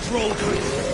control to it.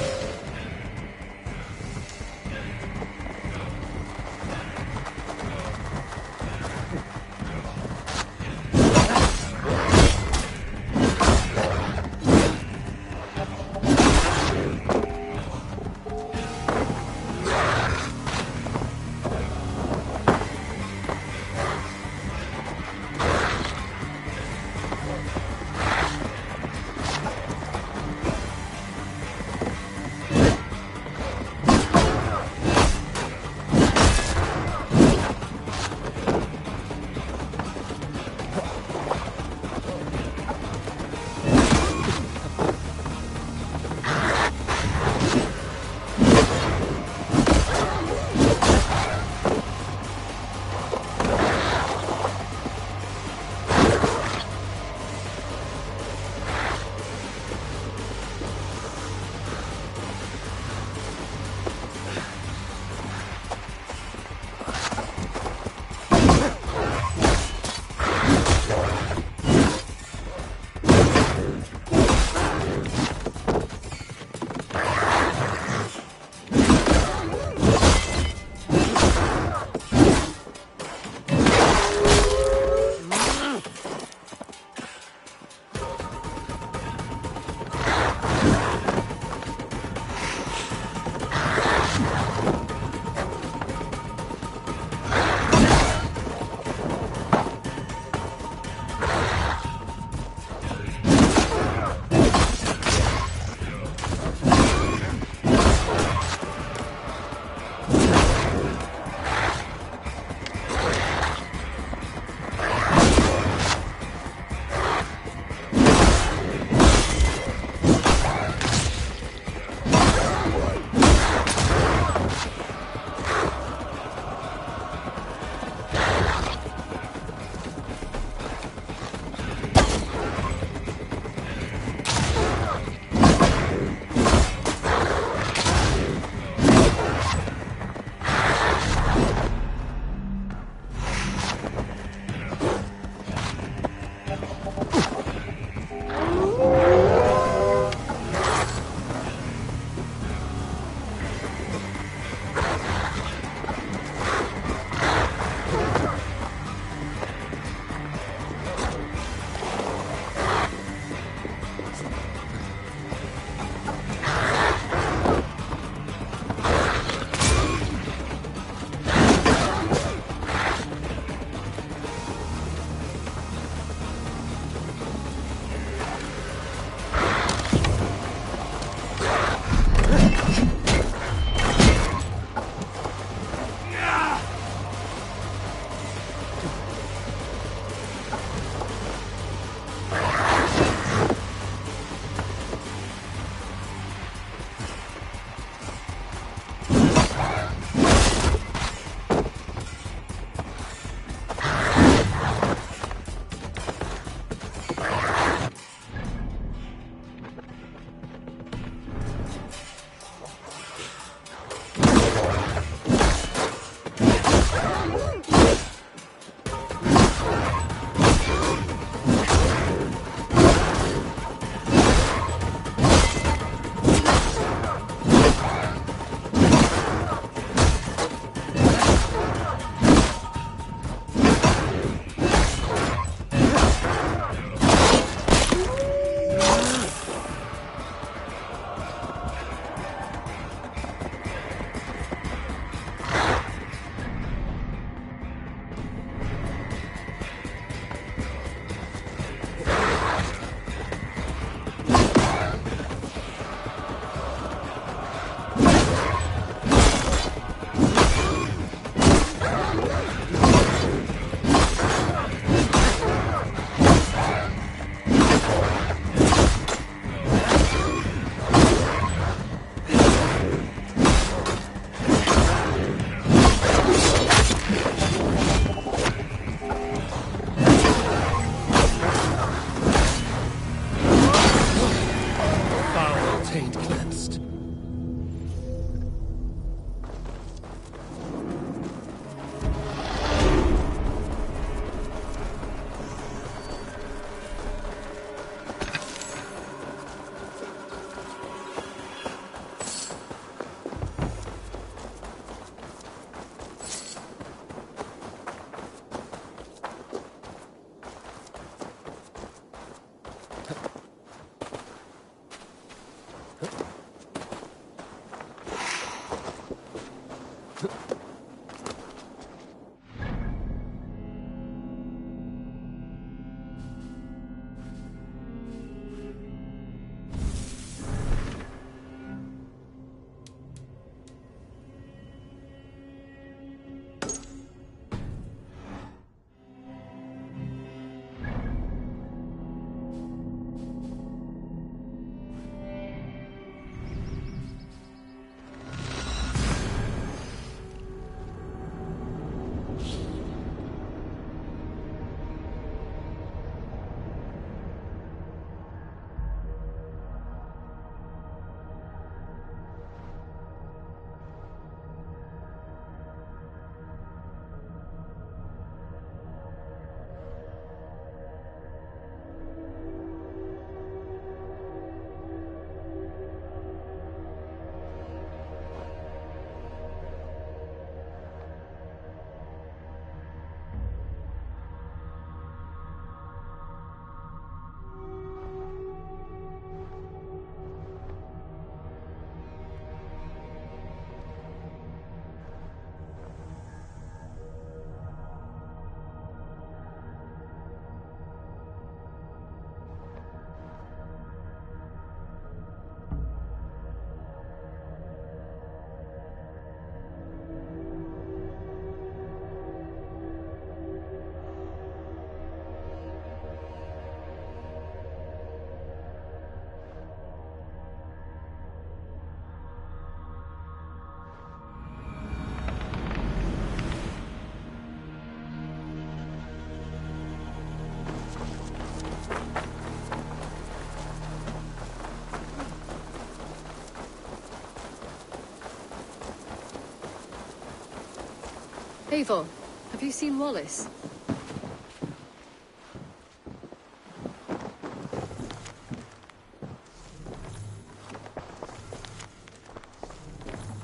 Eivor, have you seen Wallace?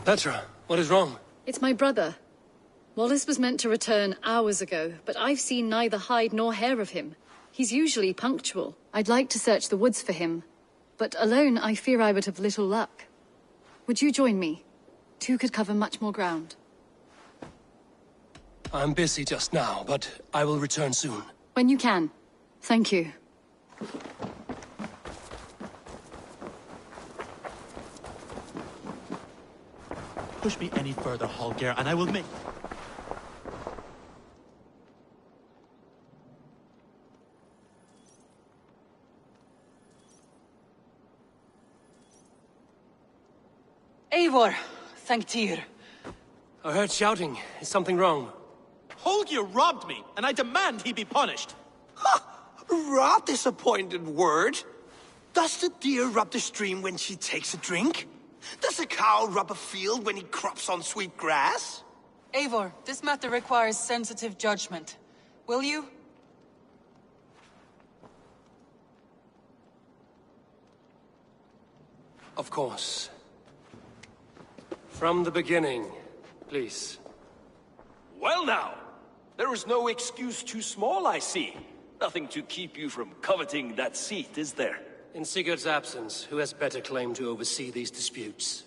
Petra, what is wrong? It's my brother. Wallace was meant to return hours ago, but I've seen neither hide nor hair of him. He's usually punctual. I'd like to search the woods for him, but alone I fear I would have little luck. Would you join me? Two could cover much more ground. I'm busy just now, but I will return soon. When you can. Thank you. Push me any further, Holger, and I will make... Eivor, thank Tyr. I heard shouting. Is something wrong? Holger robbed me, and I demand he be punished. Ha! Rot disappointed word. Does the deer rub the stream when she takes a drink? Does a cow rub a field when he crops on sweet grass? Eivor, this matter requires sensitive judgment. Will you? Of course. From the beginning, please. Well now, there is no excuse too small, I see. Nothing to keep you from coveting that seat, is there? In Sigurd's absence, who has better claim to oversee these disputes?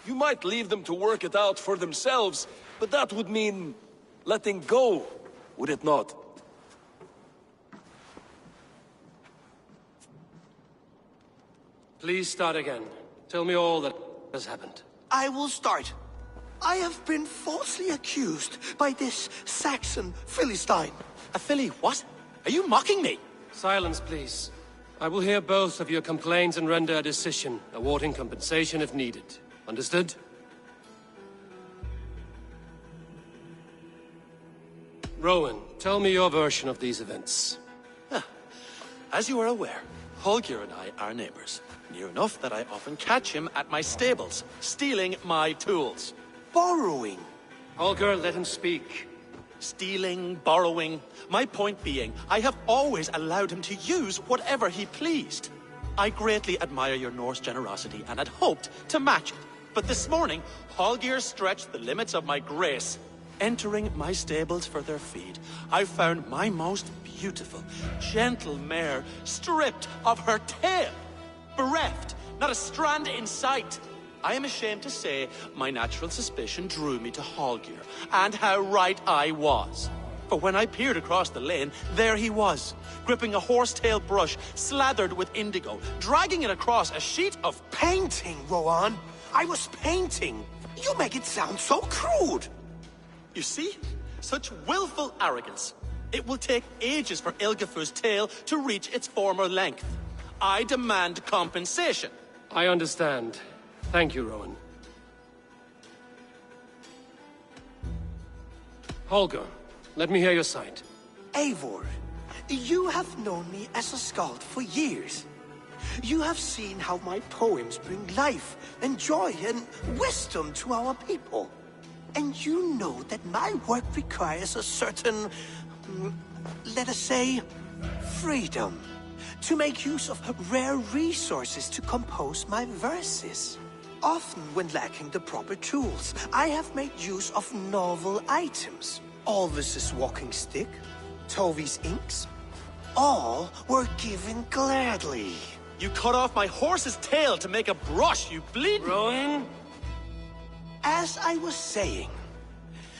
You might leave them to work it out for themselves, but that would mean letting go, would it not? Please start again. Tell me all that has happened. I will start. I have been falsely accused by this Saxon Philistine. A filly, what? Are you mocking me? Silence, please. I will hear both of your complaints and render a decision, awarding compensation if needed. Understood? Rowan, tell me your version of these events. As you are aware, Holger and I are neighbors. Near enough that I often catch him at my stables, stealing my tools. Borrowing. Holger, let him speak. Stealing, borrowing. My point being, I have always allowed him to use whatever he pleased. I greatly admire your Norse generosity and had hoped to match it. But this morning, Holger stretched the limits of my grace. Entering my stables for their feed, I found my most beautiful, gentle mare stripped of her tail. Bereft, not a strand in sight. I am ashamed to say my natural suspicion drew me to Holger, and how right I was. For when I peered across the lane, there he was, gripping a horsetail brush slathered with indigo, dragging it across a sheet of painting, Rowan. I was painting. You make it sound so crude. You see? Such willful arrogance. It will take ages for Ilgafur's tail to reach its former length. I demand compensation. I understand. Thank you, Rowan. Holger, let me hear your side. Eivor, you have known me as a skald for years. You have seen how my poems bring life and joy and wisdom to our people. And you know that my work requires a certain, let us say, freedom. To make use of rare resources to compose my verses. Often when lacking the proper tools, I have made use of novel items. Alvis's walking stick, Tovi's inks, all were given gladly. You cut off my horse's tail to make a brush, you bleed... Rowan? As I was saying,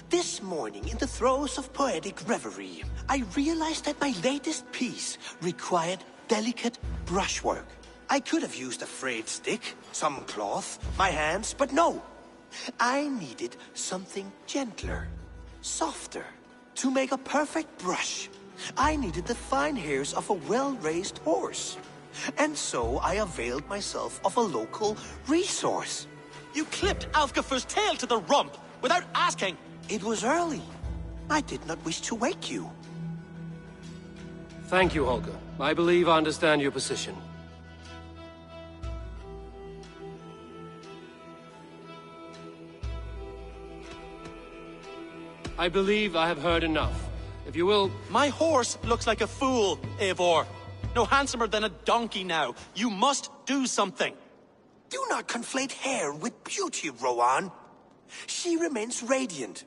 this morning in the throes of poetic reverie, I realized that my latest piece required delicate brushwork. I could have used a frayed stick, some cloth, my hands, but no. I needed something gentler, softer. To make a perfect brush, I needed the fine hairs of a well-raised horse. And so I availed myself of a local resource. You clipped Alfgafur's tail to the rump without asking. It was early. I did not wish to wake you. Thank you, Holger. I believe I understand your position. I believe I have heard enough. If you will... My horse looks like a fool, Eivor. No handsomer than a donkey now. You must do something. Do not conflate hair with beauty, Rowan. She remains radiant.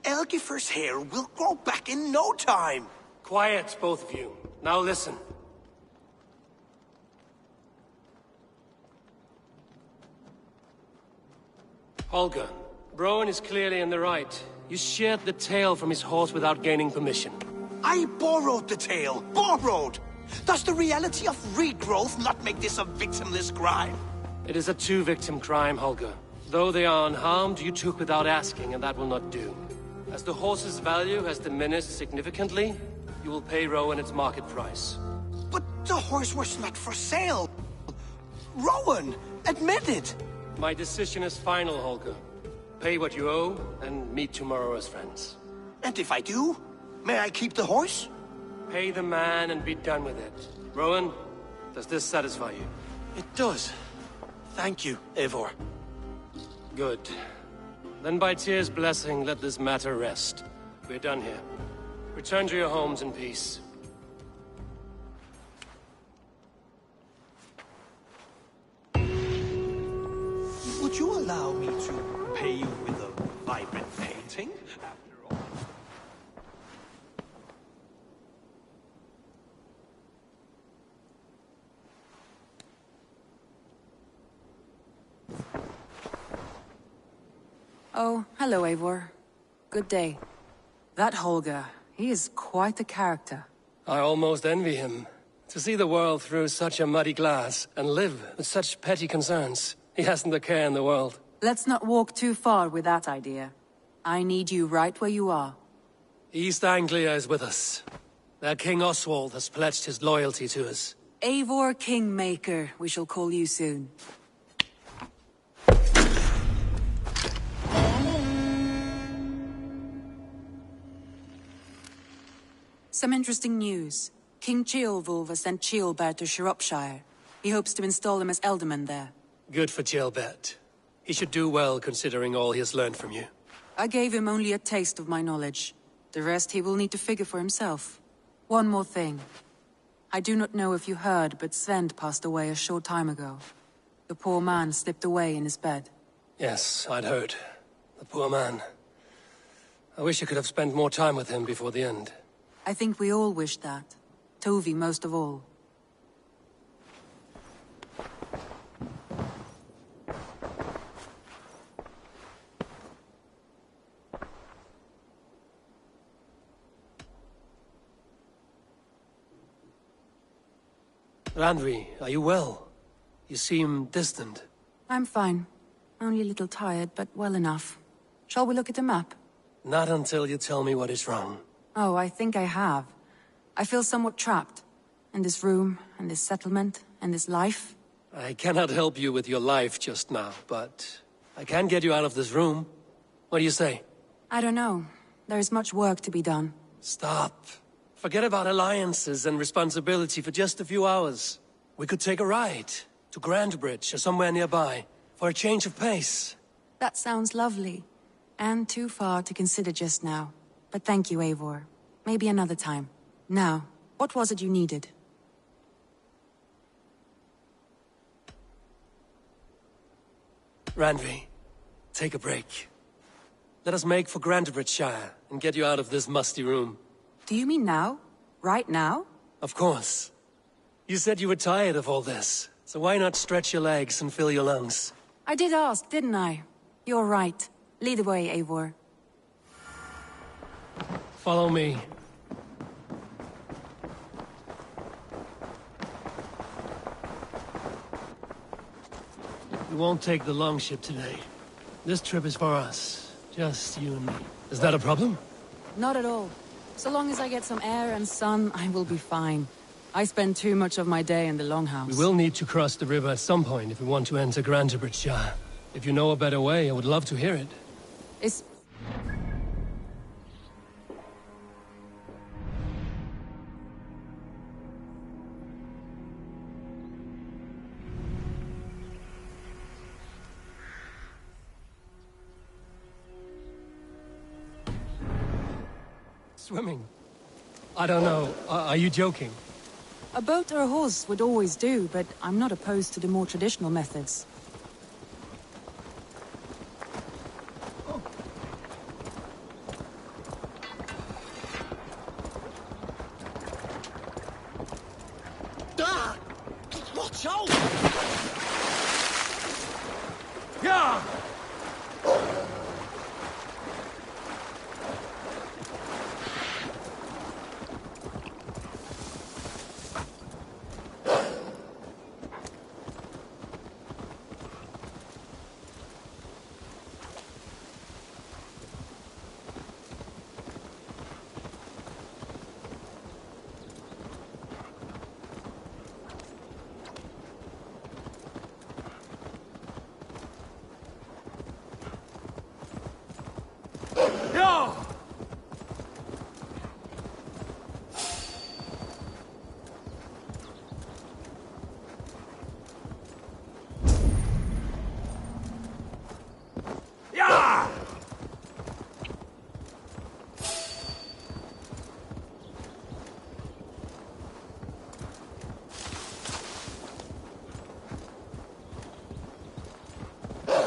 Elgifer's hair will grow back in no time. Quiet, both of you. Now listen. Holger, Rowan is clearly in the right. You sheared the tail from his horse without gaining permission. I borrowed the tail. Borrowed! Does the reality of regrowth not make this a victimless crime? It is a two-victim crime, Holger. Though they are unharmed, you took without asking, and that will not do. As the horse's value has diminished significantly, you will pay Rowan its market price. But the horse was not for sale. Rowan, admit it. My decision is final, Holger. Pay what you owe, and meet tomorrow as friends. And if I do, may I keep the horse? Pay the man and be done with it. Rowan, does this satisfy you? It does. Thank you, Eivor. Good. Then by Tyr's blessing, let this matter rest. We're done here. Return to your homes in peace. Would you allow me to pay you with a vibrant painting, after all? Oh, hello, Eivor. Good day. That Holger, he is quite a character. I almost envy him. To see the world through such a muddy glass, and live with such petty concerns. He hasn't a care in the world. Let's not walk too far with that idea. I need you right where you are. East Anglia is with us. Their King Oswald has pledged his loyalty to us. Eivor Kingmaker, we shall call you soon. Some interesting news. King Ceolwulf has sent Ceolbert to Shropshire. He hopes to install him as Elderman there. Good for Ceolbert. He should do well considering all he has learned from you. I gave him only a taste of my knowledge. The rest he will need to figure for himself. One more thing. I do not know if you heard, but Svend passed away a short time ago. The poor man slipped away in his bed. Yes, I'd heard. The poor man. I wish I could have spent more time with him before the end. I think we all wish that. Tovi most of all. Randvi, are you well? You seem distant. I'm fine. Only a little tired, but well enough. Shall we look at the map? Not until you tell me what is wrong. Oh, I think I have. I feel somewhat trapped. In this room, and this settlement, and this life. I cannot help you with your life just now, but I can get you out of this room. What do you say? I don't know. There is much work to be done. Stop. Forget about alliances and responsibility for just a few hours. We could take a ride to Grandbridge or somewhere nearby for a change of pace. That sounds lovely. And too far to consider just now. But thank you, Eivor. Maybe another time. Now, what was it you needed? Randvi, take a break. Let us make for Grandbridgeshire and get you out of this musty room. Do you mean now? Right now? Of course. You said you were tired of all this, so why not stretch your legs and fill your lungs? I did ask, didn't I? You're right. Lead the way, Eivor. Follow me. We won't take the longship today. This trip is for us. Just you and me. Is that a problem? Not at all. So long as I get some air and sun, I will be fine. I spend too much of my day in the Longhouse. We will need to cross the river at some point if we want to enter Grandbridgeshire. If you know a better way, I would love to hear it. It's... Swimming? I don't know. Are you joking? A boat or a horse would always do, but I'm not opposed to the more traditional methods. Ah! Watch out! Yeah!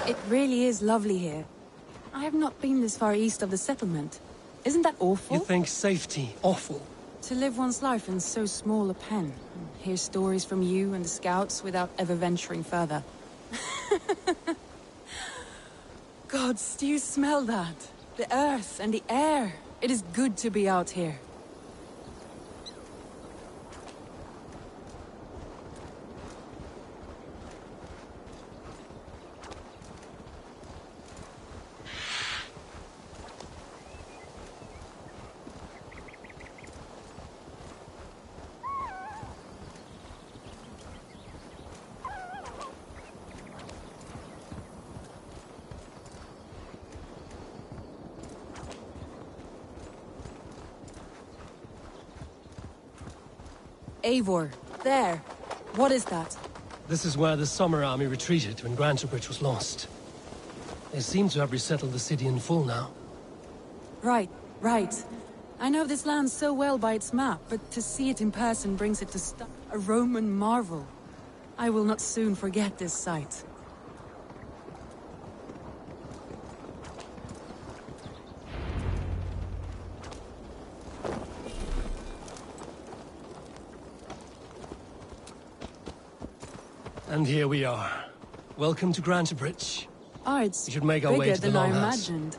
It really is lovely here. I have not been this far east of the settlement. Isn't that awful? You think safety awful? To live one's life in so small a pen, and hear stories from you and the scouts without ever venturing further. Gods, do you smell that? The earth and the air. It is good to be out here. Eivor, there. What is that? This is where the Summer Army retreated when Grantebridge was lost. They seem to have resettled the city in full now. Right. I know this land so well by its map, but to see it in person brings it to a Roman marvel. I will not soon forget this sight. And here we are. Welcome to Grantebridge. Oh, it's We should make our way bigger to the than I Longhouse. imagined.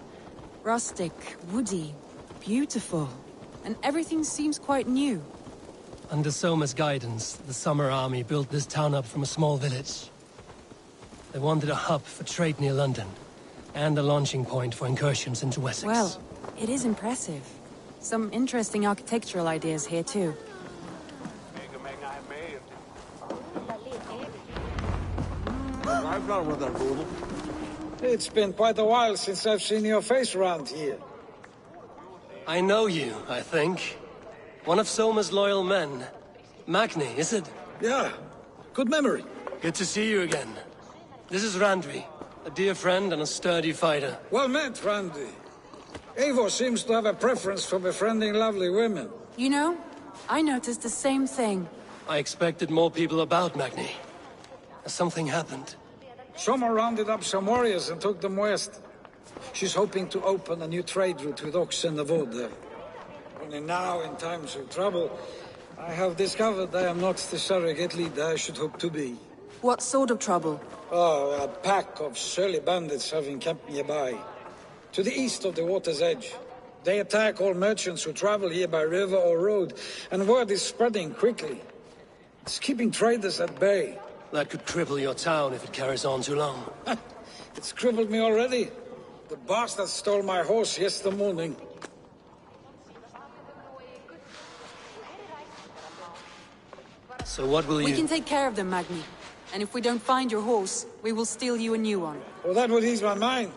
Rustic, woody, beautiful. And everything seems quite new. Under Soma's guidance, the Summer Army built this town up from a small village. They wanted a hub for trade near London, and a launching point for incursions into Wessex. Well, it is impressive. Some interesting architectural ideas here too. It's been quite a while since I've seen your face around here. I know you, I think. One of Soma's loyal men. Magni, is it? Yeah, good memory. Good to see you again. This is Randvi, a dear friend and a sturdy fighter. Well met, Randy. Eivor seems to have a preference for befriending lovely women. You know, I noticed the same thing. I expected more people about Magni. Has something happened? Soma rounded up some warriors and took them west. She's hoping to open a new trade route with oxen and wood. Only now, in times of trouble, I have discovered I am not the surrogate leader I should hope to be. What sort of trouble? Oh, a pack of surly bandits have encamped nearby. To the east of the water's edge. They attack all merchants who travel here by river or road, and word is spreading quickly. It's keeping traders at bay. That could cripple your town if it carries on too long. It's crippled me already. The bastard stole my horse yesterday morning. So what will you... We can take care of them, Magni. And if we don't find your horse, we will steal you a new one. Well, that would ease my mind.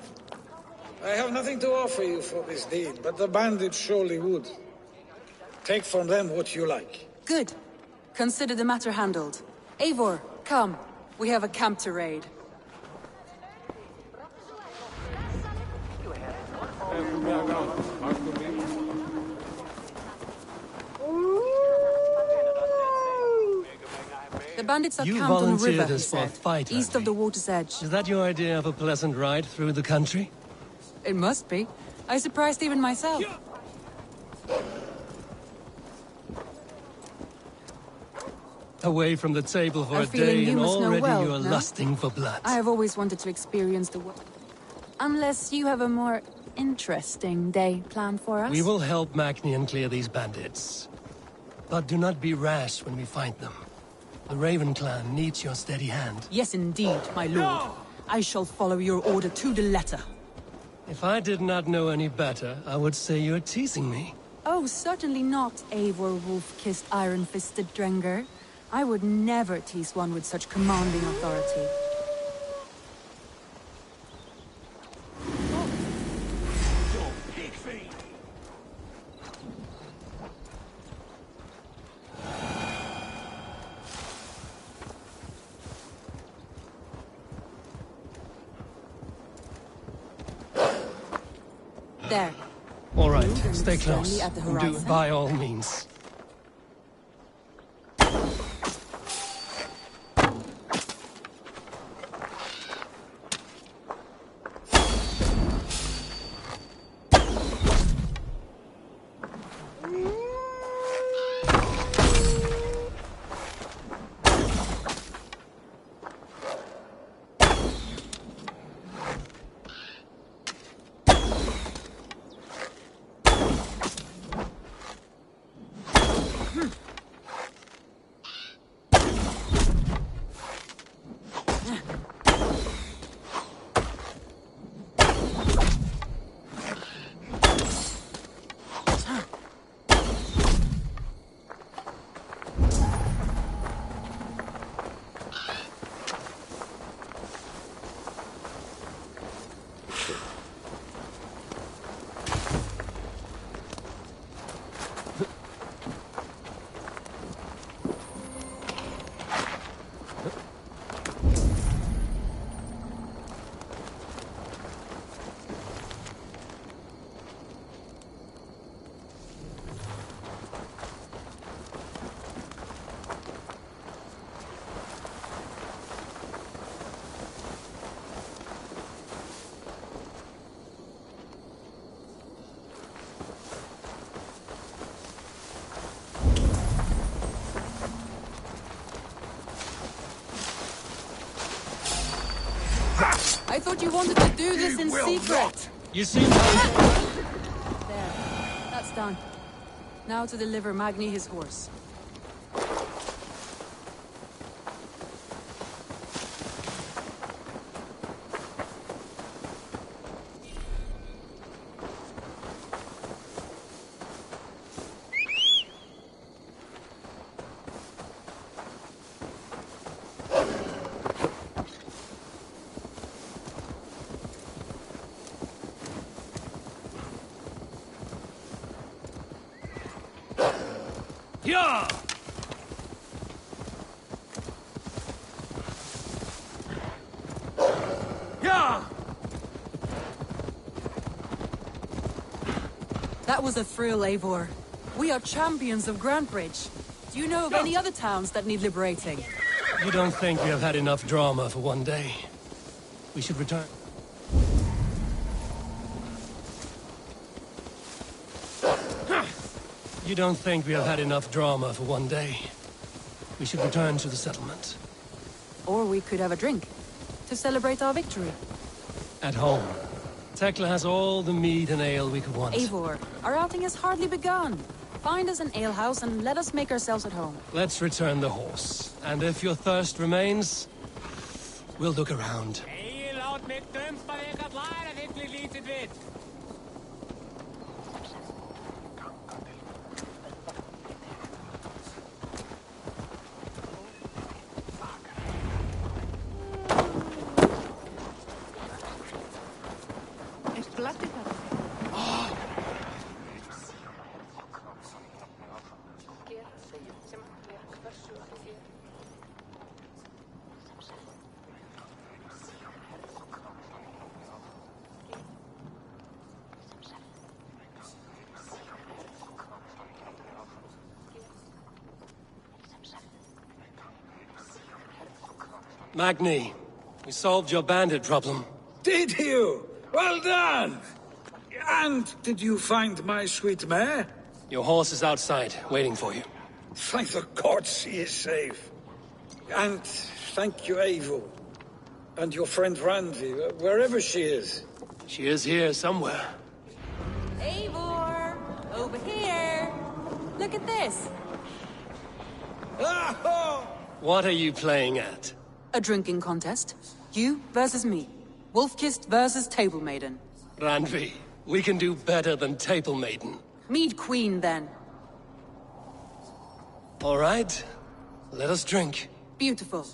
I have nothing to offer you for this deed, but the bandits surely would. Take from them what you like. Good. Consider the matter handled. Eivor, come. We have a camp to raid. The bandits are You camped on a volunteered river, he as for a said, fight, east of the water's edge. Is that your idea of a pleasant ride through the country? It must be. I surprised even myself. Away from the table for a feeling day you and must know already well, you are no? lusting for blood. I have always wanted to experience the world. Unless you have a more interesting day planned for us? We will help Magnian clear these bandits. But do not be rash when we find them. The Raven clan needs your steady hand. Yes, indeed, my lord. I shall follow your order to the letter. If I did not know any better, I would say you're teasing me. Oh, certainly not, Eivor wolf-kissed iron-fisted Drenger. I would never tease one with such commanding authority. There. All right, stay Sternly close. at the Do horizon. it by all means. I thought you wanted to do this in secret. You seem There. That's done. Now to deliver Magni his horse. Yeah! Yeah! That was a thrill, Eivor. We are champions of Grantbridge. Do you know of any other towns that need liberating? You don't think we have had enough drama for one day? We should return. You don't think we have had enough drama for one day? We should return to the settlement. Or we could have a drink, to celebrate our victory. At home. Tekla has all the mead and ale we could want. Eivor, our outing has hardly begun. Find us an alehouse and let us make ourselves at home. Let's return the horse. And if your thirst remains, we'll look around. Magni, we solved your bandit problem. Did you? Well done! And did you find my sweet mare? Your horse is outside, waiting for you. Thank the gods he is safe. And thank you, Eivor. And your friend Randi, wherever she is. She is here somewhere. Eivor! Over here! Look at this! What are you playing at? A drinking contest. You versus me. Wolf-kissed versus Table Maiden. Randvi, we can do better than Table Maiden. Mead Queen, then. All right, let us drink. Beautiful.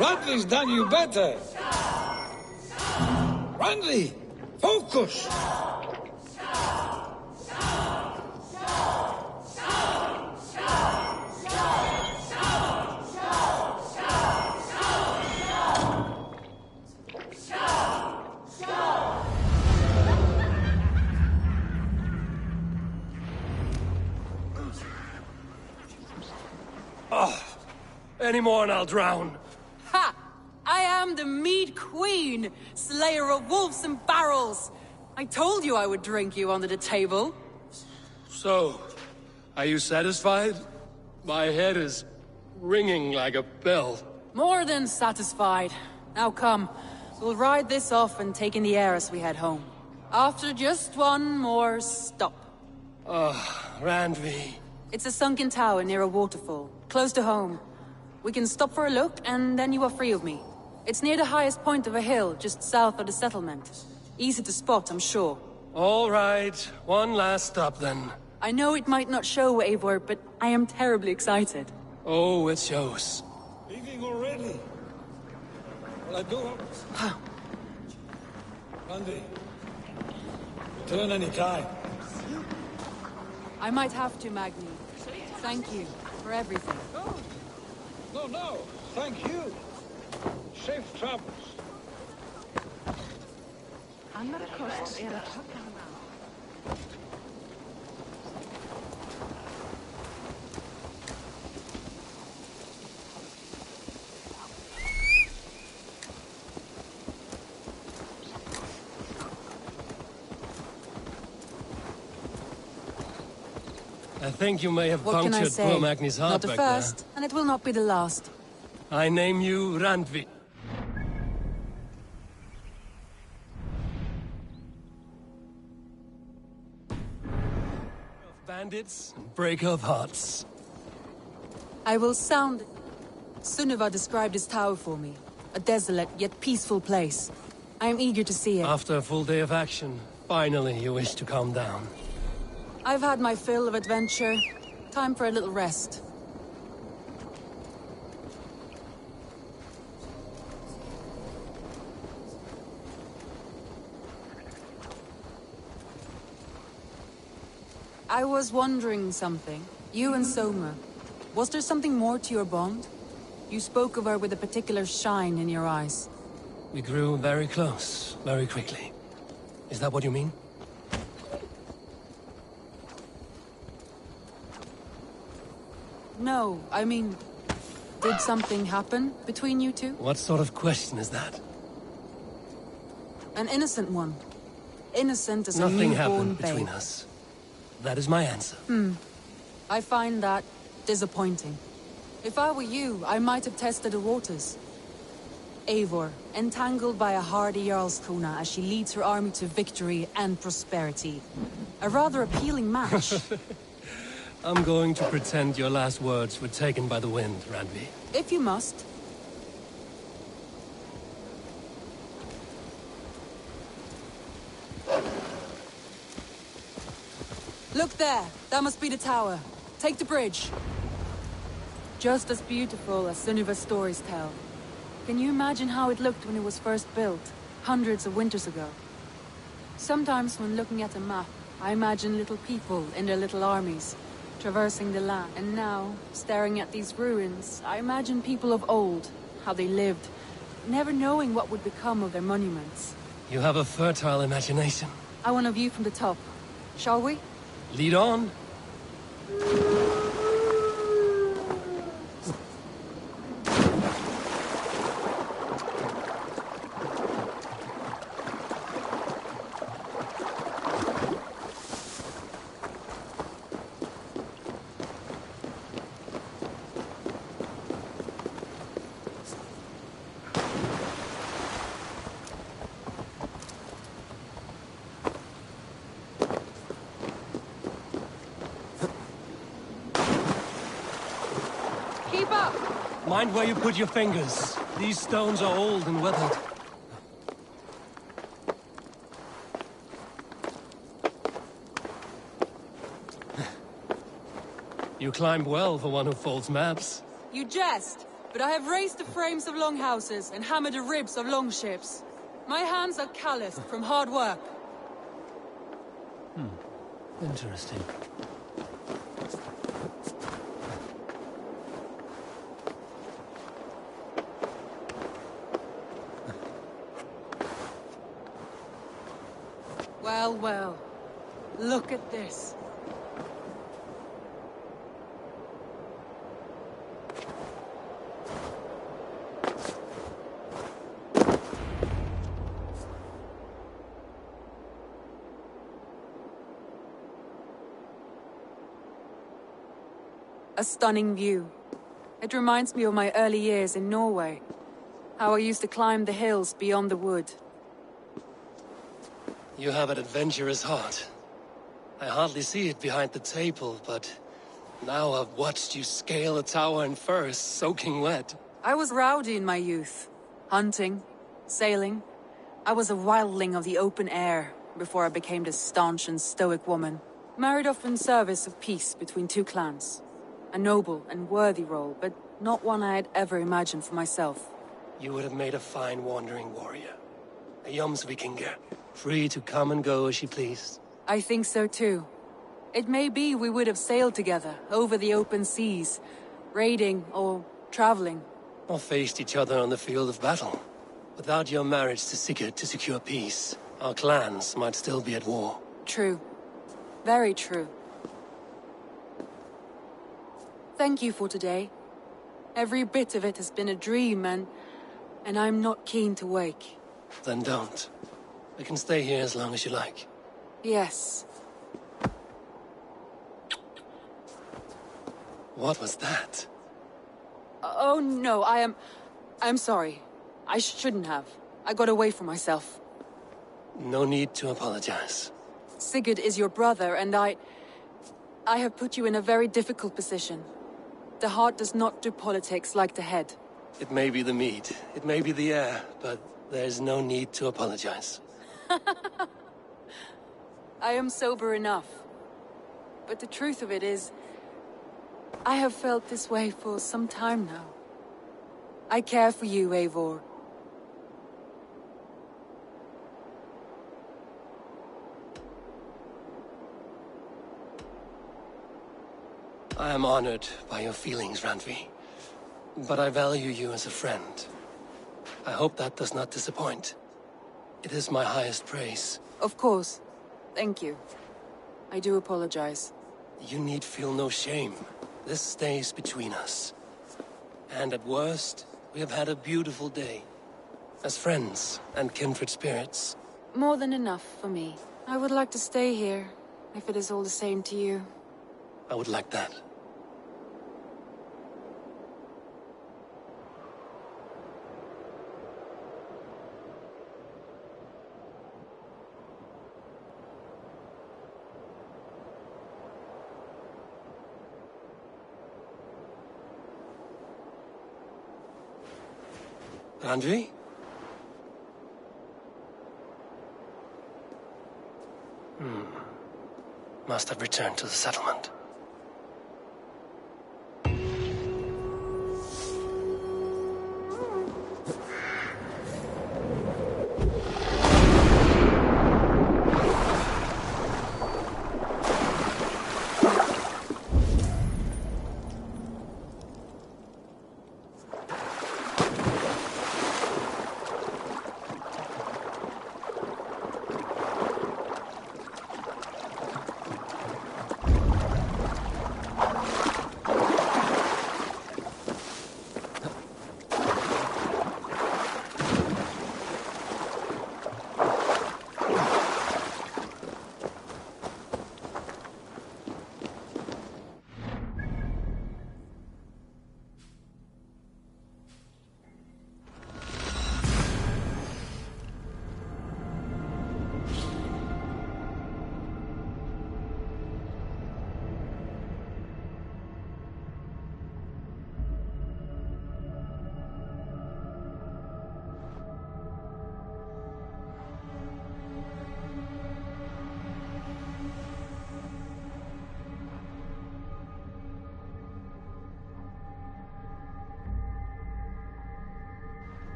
Randvi's done you better. Randvi, focus! Any more and I'll drown. Ha! I am the Mead Queen, slayer of wolves and barrels. I told you I would drink you under the table. So, are you satisfied? My head is ringing like a bell. More than satisfied. Now come, we'll ride this off and take in the air as we head home. After just one more stop. Randvi. It's a sunken tower near a waterfall, close to home. We can stop for a look, and then you are free of me. It's near the highest point of a hill, just south of the settlement. Easy to spot, I'm sure. All right, one last stop then. I know it might not show, Eivor, but I am terribly excited. Oh, it shows. Leaving already? Well, I do hope... Randi, return any time. I might have to, Magni. Thank you for everything. No, thank you. Safe travels. I think you may have What can I punctured say? poor Magni's heart Not the back first, and it will not be the last. there. I name you Randvi. Of bandits and break of hearts. I will sound... Sunniva described this tower for me. A desolate yet peaceful place. I am eager to see it. After a full day of action, finally you wish to calm down. I've had my fill of adventure. Time for a little rest. I was wondering something. You and Soma. Was there something more to your bond? You spoke of her with a particular shine in your eyes. We grew very close, very quickly. Is that what you mean? No, I mean... Did something happen between you two? What sort of question is that? An innocent one. Innocent as a Nothing newborn happened babe. between us. That is my answer. I find that disappointing. If I were you, I might have tested the waters. Eivor, entangled by a hardy Jarlskona as she leads her army to victory and prosperity. A rather appealing match. I'm going to pretend your last words were taken by the wind, Randvi. If you must. Look there! That must be the tower. Take the bridge. Just as beautiful as Sunniva's stories tell. Can you imagine how it looked when it was first built, hundreds of winters ago? Sometimes when looking at a map, I imagine little people in their little armies, traversing the land. And now, staring at these ruins, I imagine people of old, how they lived, never knowing what would become of their monuments. You have a fertile imagination. I want a view from the top. Shall we? Lead on. Keep up! Mind where you put your fingers. These stones are old and weathered. You climb well for one who folds maps. You jest, but I have raised the frames of longhouses and hammered the ribs of longships. My hands are calloused from hard work. Interesting. Well, well. Look at this. A stunning view. It reminds me of my early years in Norway. How I used to climb the hills beyond the wood. You have an adventurous heart. I hardly see it behind the table, but now I've watched you scale a tower in furs, soaking wet. I was rowdy in my youth. Hunting, sailing. I was a wildling of the open air before I became this staunch and stoic woman. Married off in service of peace between two clans. A noble and worthy role, but not one I had ever imagined for myself. You would have made a fine wandering warrior. A Jomsvikinger, free to come and go as she pleased. I think so too. It may be we would have sailed together, over the open seas, raiding or traveling. Or faced each other on the field of battle. Without your marriage to Sigurd to secure peace, our clans might still be at war. True. Very true. Thank you for today. Every bit of it has been a dream, and I'm not keen to wake. Then don't. I can stay here as long as you like. Yes. What was that? Oh no, I'm sorry. I shouldn't have. I got away from myself. No need to apologize. Sigurd is your brother, and I have put you in a very difficult position. The heart does not do politics like the head. It may be the meat, it may be the air, but there's no need to apologize. I am sober enough. But the truth of it is, I have felt this way for some time now. I care for you, Eivor. I am honored by your feelings, Randvi. But I value you as a friend. I hope that does not disappoint. It is my highest praise. Of course. Thank you. I do apologize. You need feel no shame. This stays between us. And at worst, we have had a beautiful day. As friends and kindred spirits. More than enough for me. I would like to stay here, if it is all the same to you. I would like that. Randvi? Must have returned to the settlement.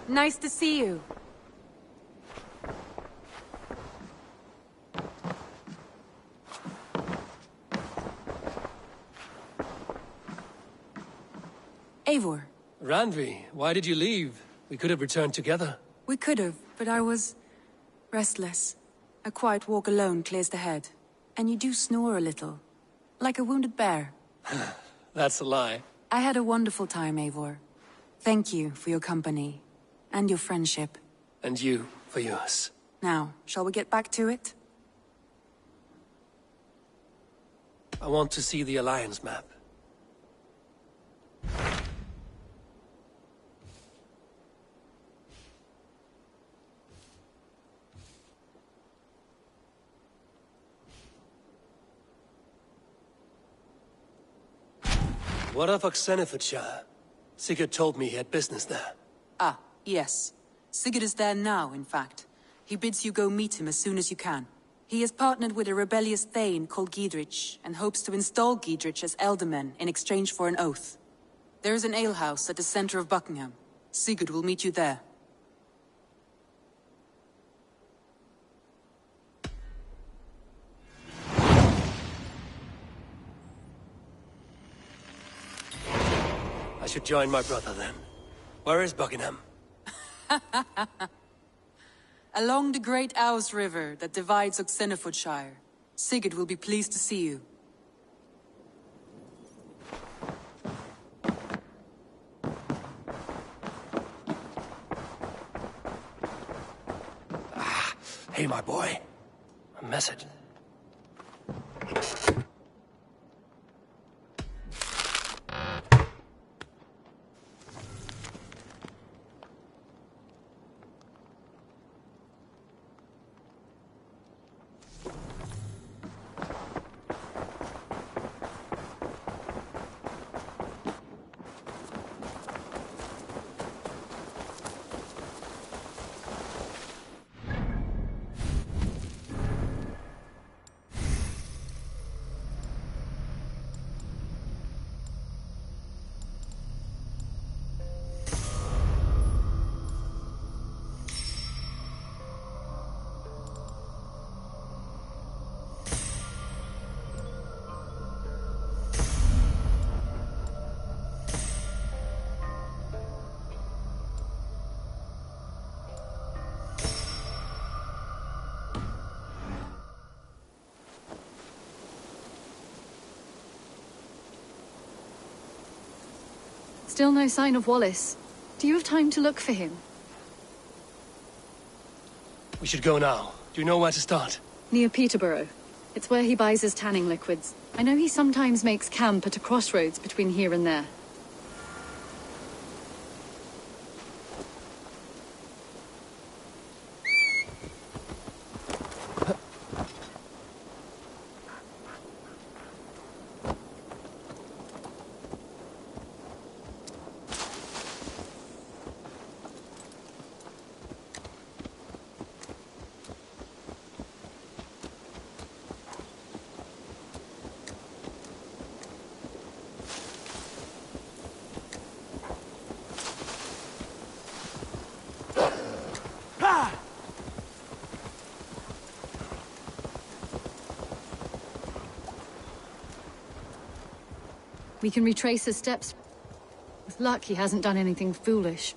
Nice to see you. Eivor. Randvi, why did you leave? We could have returned together. We could have, but I was restless. A quiet walk alone clears the head. And you do snore a little. Like a wounded bear. That's a lie. I had a wonderful time, Eivor. Thank you for your company. And your friendship. And you for yours. Now, shall we get back to it? I want to see the Alliance map. What of Oxenfordshire? Sigurd told me he had business there. Ah, yes. Sigurd is there now, in fact. He bids you go meet him as soon as you can. He has partnered with a rebellious thane called Giedrich, and hopes to install Giedrich as Elderman in exchange for an oath. There is an alehouse at the center of Buckingham. Sigurd will meet you there. I should join my brother then. Where is Buckingham? Along the great Ouse River that divides Oxenfordshire. Sigurd will be pleased to see you. Hey, my boy. A message. Still no sign of Wallace. Do you have time to look for him? We should go now. Do you know where to start? Near Peterborough. It's where he buys his tanning liquids. I know he sometimes makes camp at a crossroads between here and there. We can retrace his steps. With luck, he hasn't done anything foolish.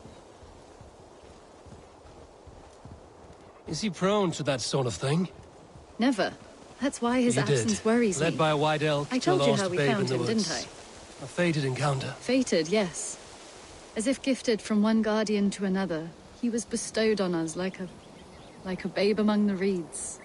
Is he prone to that sort of thing? Never. That's why his You absence did. worries me. Led by a white elk I to a told you lost how we babe found in the him, didn't woods. I? A fated encounter. Fated, yes. As if gifted from one guardian to another, he was bestowed on us like a babe among the reeds.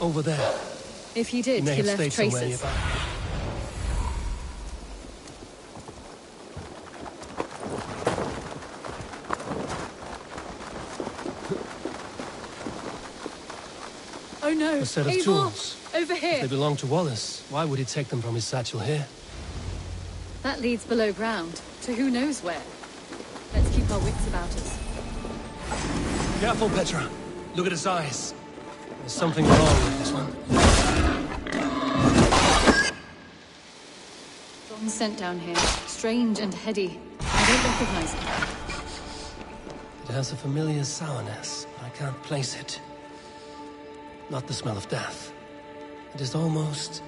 Over there. If he did, may he have left stayed somewhere traces. nearby. Oh no! A set of Eivor! tools. Over If here! they belong to Wallace, why would he take them from his satchel here? That leads below ground, to who knows where. Let's keep our wits about us. Careful, Petra. Look at his eyes. There's something wrong with this one. Strong scent down here. Strange and heady. I don't recognize it. It has a familiar sourness, but I can't place it. Not the smell of death. It is almost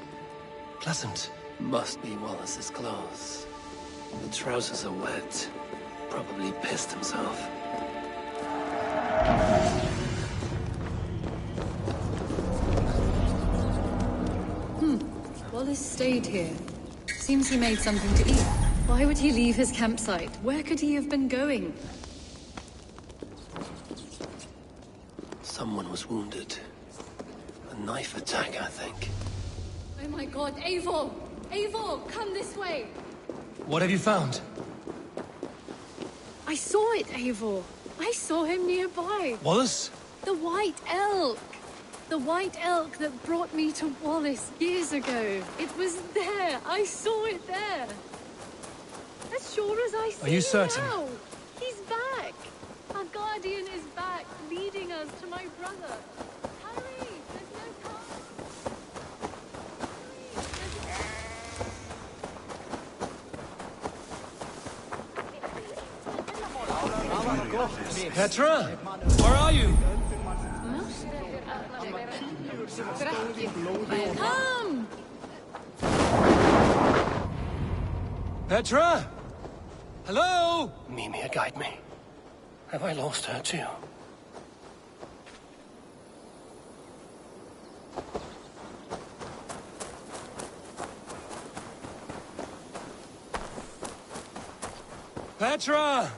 pleasant. Must be Wallace's clothes. The trousers are wet. Probably pissed himself. Wallace stayed here. Seems he made something to eat. Why would he leave his campsite? Where could he have been going? Someone was wounded. A knife attack, I think. Oh my god, Eivor! Eivor, come this way! What have you found? I saw it, Eivor. I saw him nearby. Wallace? The white elk. The white elk that brought me to Wallace years ago. It was there. I saw it there. As sure as I see Are you certain? now. He's back. Our guardian is back, leading us to my brother. Hurry! There's no time. Petra? Where are you? Come! Petra? Hello? Mimir, guide me. Have I lost her too? Petra!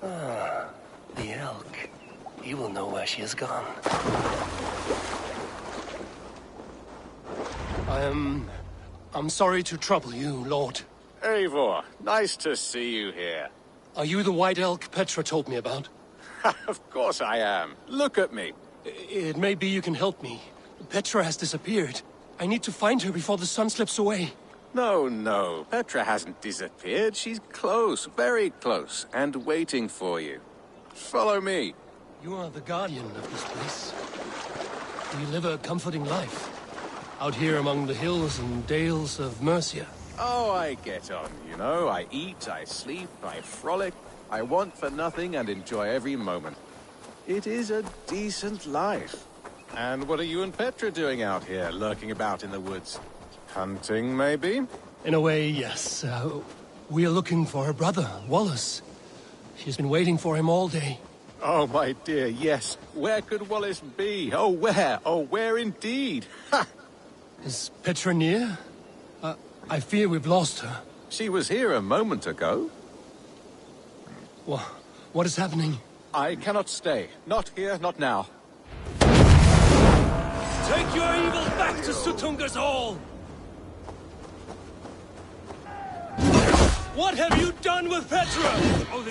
Ah, the elk. He will know where she has gone. I'm sorry to trouble you, Lord. Eivor, nice to see you here. Are you the white elk Petra told me about? Of course I am. Look at me. It may be you can help me. Petra has disappeared. I need to find her before the sun slips away. No. Petra hasn't disappeared. She's close, very close, and waiting for you. Follow me. You are the guardian of this place. You live a comforting life. Out here among the hills and dales of Mercia. Oh, I get on, you know. I eat, I sleep, I frolic. I want for nothing and enjoy every moment. It is a decent life. And what are you and Petra doing out here, lurking about in the woods? Hunting, maybe? In a way, yes. We are looking for her brother, Wallace. She's been waiting for him all day. Oh, my dear, yes. Where could Wallace be? Oh, where? Oh, where indeed? Ha! Is Petra near? I fear we've lost her. She was here a moment ago. What is happening? I cannot stay. Not here, not now. Take your evil back to Sutunga's Hall! What have you done with Petra? Oh,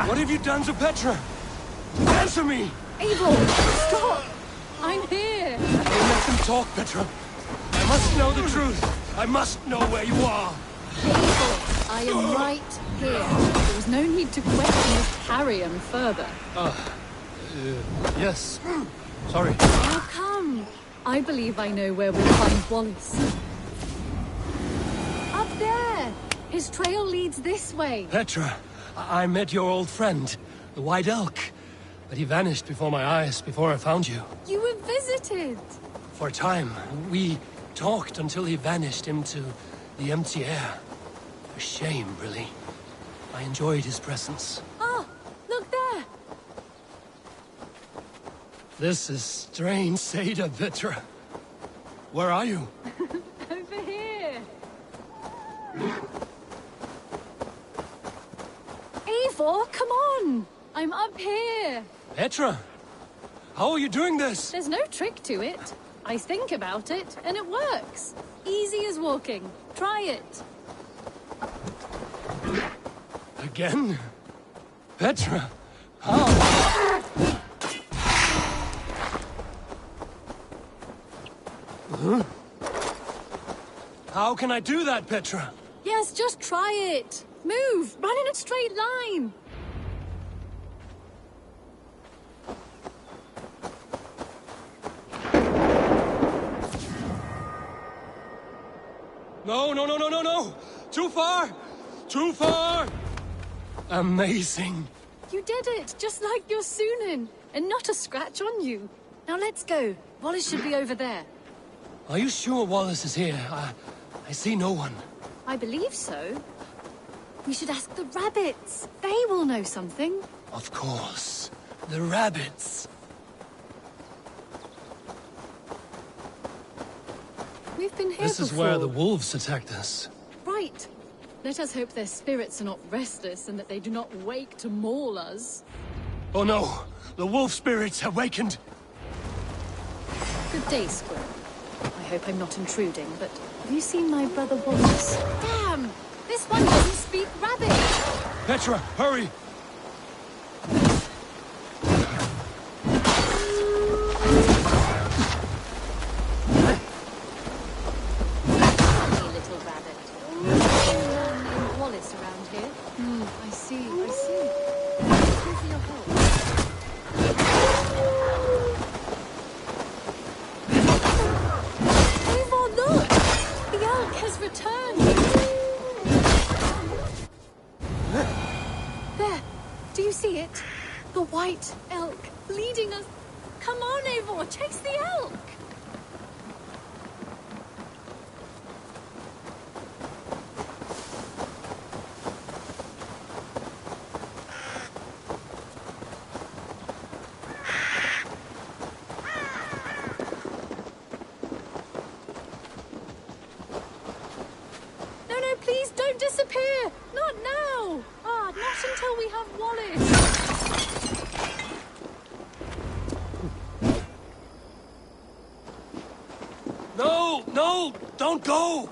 What have you done to Petra? Answer me! Eivor, stop! I'm here! Don't let them talk, Petra. I must know the truth. I must know where you are. Eivor, I am right here. There was no need to question this carrion further. Yes. Sorry. How come? I believe I know where we'll find Wallace. Up there! His trail leads this way. Petra, I met your old friend, the White Elk. But he vanished before my eyes, before I found you. You were visited! For a time, we talked until he vanished into the empty air. A shame, really. I enjoyed his presence. Ah! Look there! This is strange, Seda, Petra. Where are you? Over here! Eivor, come on! I'm up here! Petra! How are you doing this? There's no trick to it. I think about it, and it works. Easy as walking. Try it. Again? Petra! How? Huh? How can I do that, Petra? Yes, just try it. Move! Run in a straight line! No! Too far! Too far! Amazing. You did it, just like your Sunan, and not a scratch on you. Now let's go. Wallace should be over there. Are you sure Wallace is here? I see no one. I believe so. We should ask the rabbits. They will know something. Of course. The rabbits. We've been here This is before. where the wolves attacked us. Right. Let us hope their spirits are not restless and that they do not wake to maul us. Oh no! The wolf spirits have wakened! Good day, Squirrel. I hope I'm not intruding, but have you seen my brother Wallace? Damn! This one doesn't speak rabbit! Petra, hurry! Hey, little rabbit. Anyone named Wallace around here? I see. Thank you for your help. Eivor, look! The elk has returned! There! Do you see it? The white elk leading us. Come on, Eivor, chase the elk! No, please don't disappear! Not now! Not until we have Wallace! No! Don't go!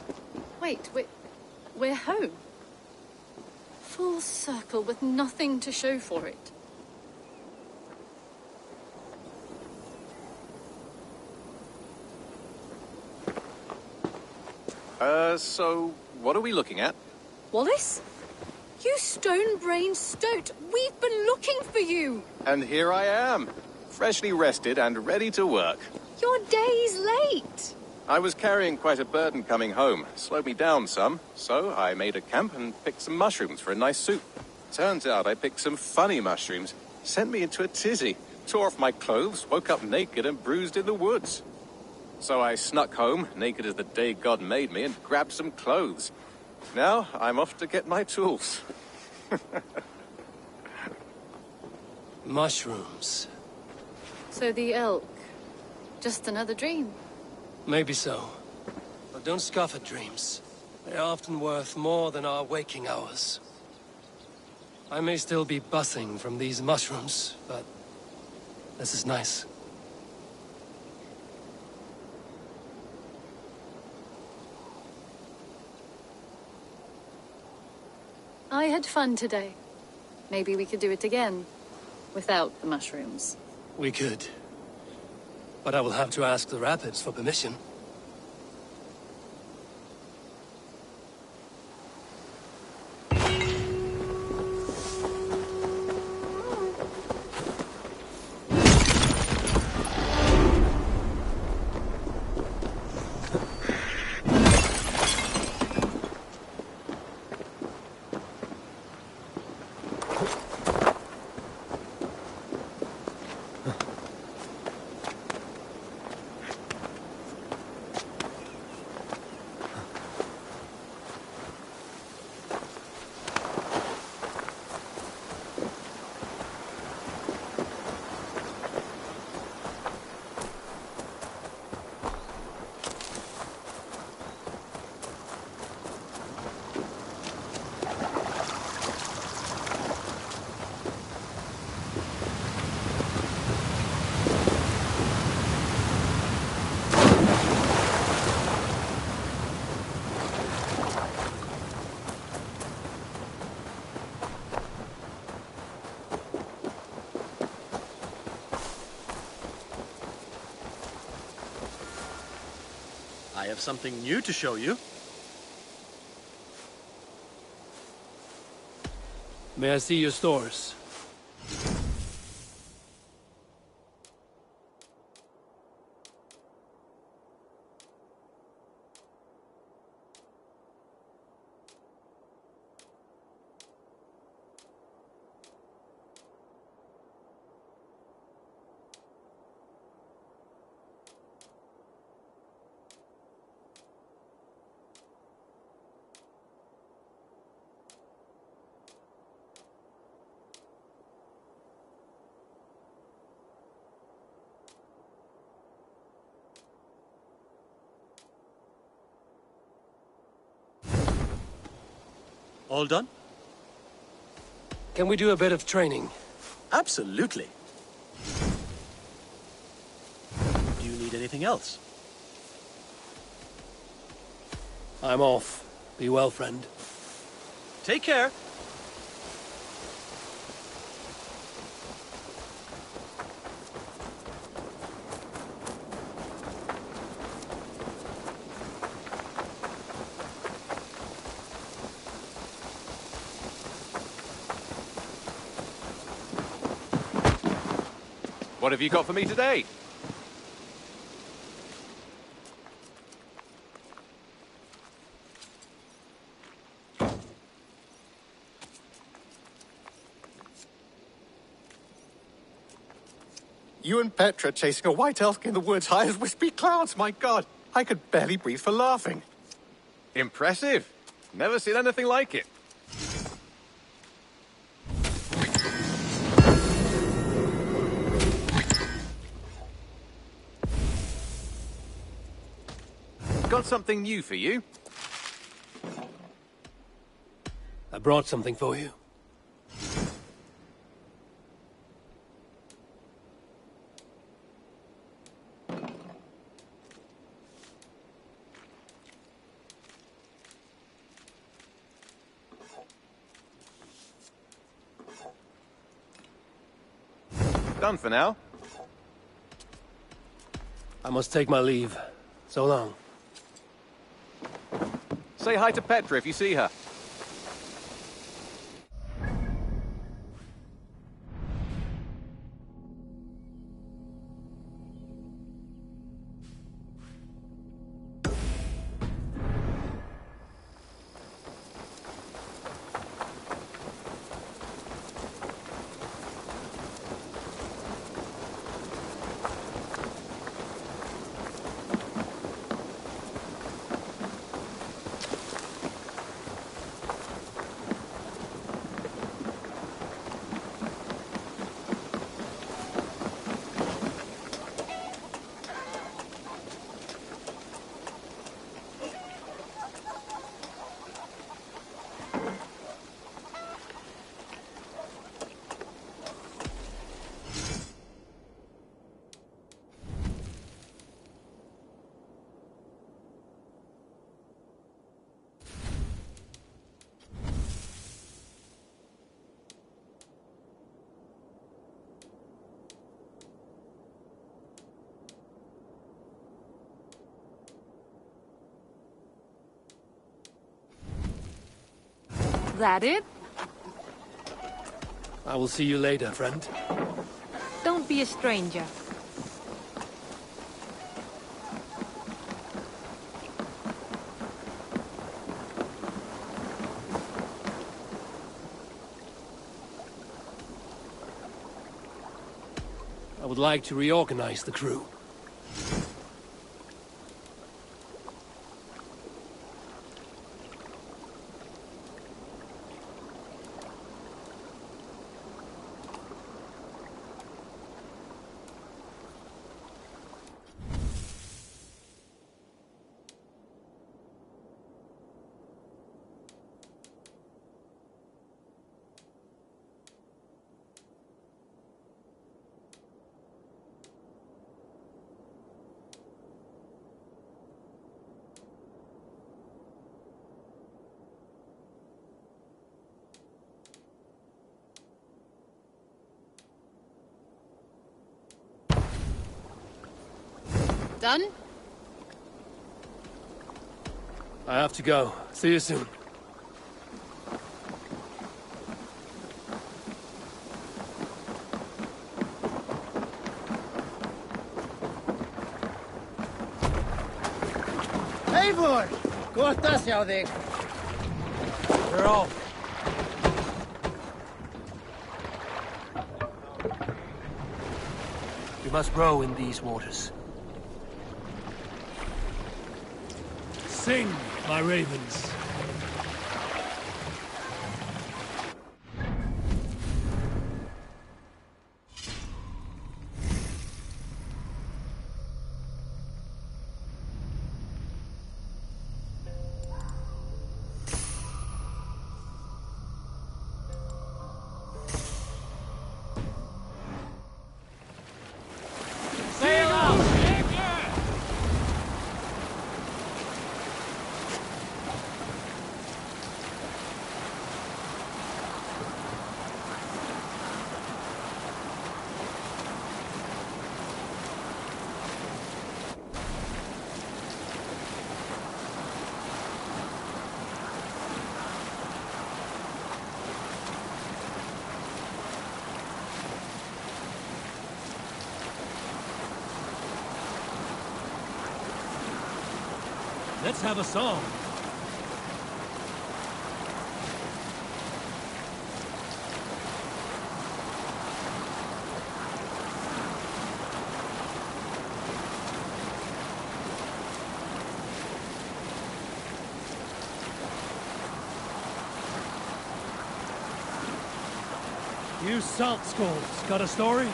Wait, we're home. Full circle with nothing to show for it. So, what are we looking at? Wallace? You stone-brained stoat! We've been looking for you! And here I am, freshly rested and ready to work. Your day's late! I was carrying quite a burden coming home. Slowed me down some, so I made a camp and picked some mushrooms for a nice soup. Turns out I picked some funny mushrooms. Sent me into a tizzy. Tore off my clothes, woke up naked and bruised in the woods. So I snuck home, naked as the day God made me, and grabbed some clothes. Now I'm off to get my tools. Mushrooms. So the elk. Just another dream. Maybe so. But don't scoff at dreams. They are often worth more than our waking hours. I may still be buzzing from these mushrooms, but this is nice. I had fun today. Maybe we could do it again. Without the mushrooms. We could. But I will have to ask the rapids for permission. I have something new to show you. May I see your stores? All done? Can we do a bit of training? Absolutely. Do you need anything else? I'm off. Be well, friend. Take care. What have you got for me today? You and Petra chasing a white elk in the woods high as wispy clouds, my God! I could barely breathe for laughing. Impressive. Never seen anything like it. Got something new for you. I brought something for you. Done for now. I must take my leave. So long. Say hi to Petra if you see her. that it? I will see you later, friend. Don't be a stranger. I would like to reorganize the crew. Done? I have to go. See you soon. Eivor! Gott að sjá þig. We're off. We must row in these waters. Sing, my ravens. Let's have a song. You salt skulls, got a story?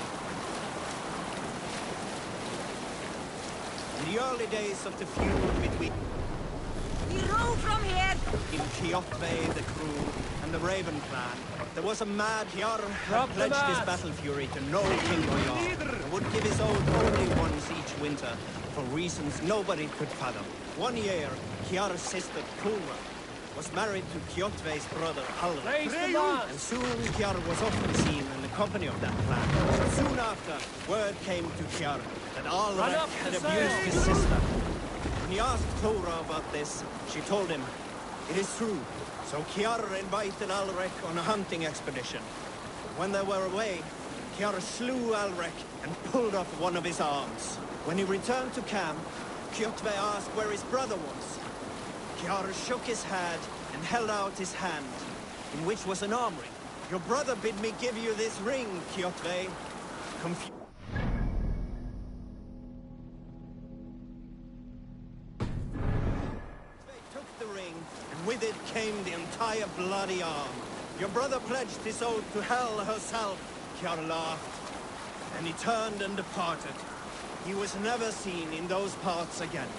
In the early days of the feud between We row from here! in Kjotve, the crew, and the Raven clan, there was a mad Jarl had pledged his battle fury to no king or jarl, and would give his oath only once each winter, for reasons nobody could fathom. One year, Jarl's sister Kulra was married to Kjotve's brother Alrik, and soon Jarl was often seen in the company of that clan. Soon after, word came to Jarl that Alrik had abused his sister. When he asked Thora about this, she told him, "It is true." So Kjar invited Alrik on a hunting expedition. When they were away, Kjar slew Alrik and pulled off one of his arms. When he returned to camp, Kjotve asked where his brother was. Kjar shook his head and held out his hand, in which was an arm ring. "Your brother bid me give you this ring, Kjotve." With it came the entire bloody arm. "Your brother pledged his oath to Hell herself," Kjar laughed. And he turned and departed. He was never seen in those parts again.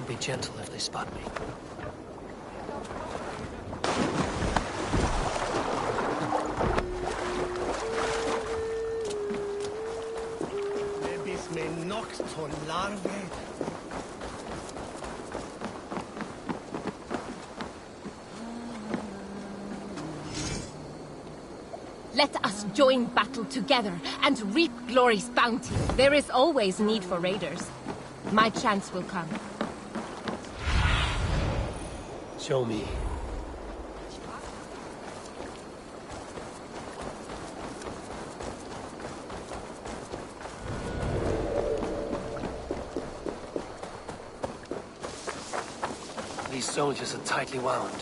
I'll be gentle if they spot me. Let us join battle together and reap glory's bounty. There is always need for raiders. My chance will come. Show me. These soldiers are tightly wound.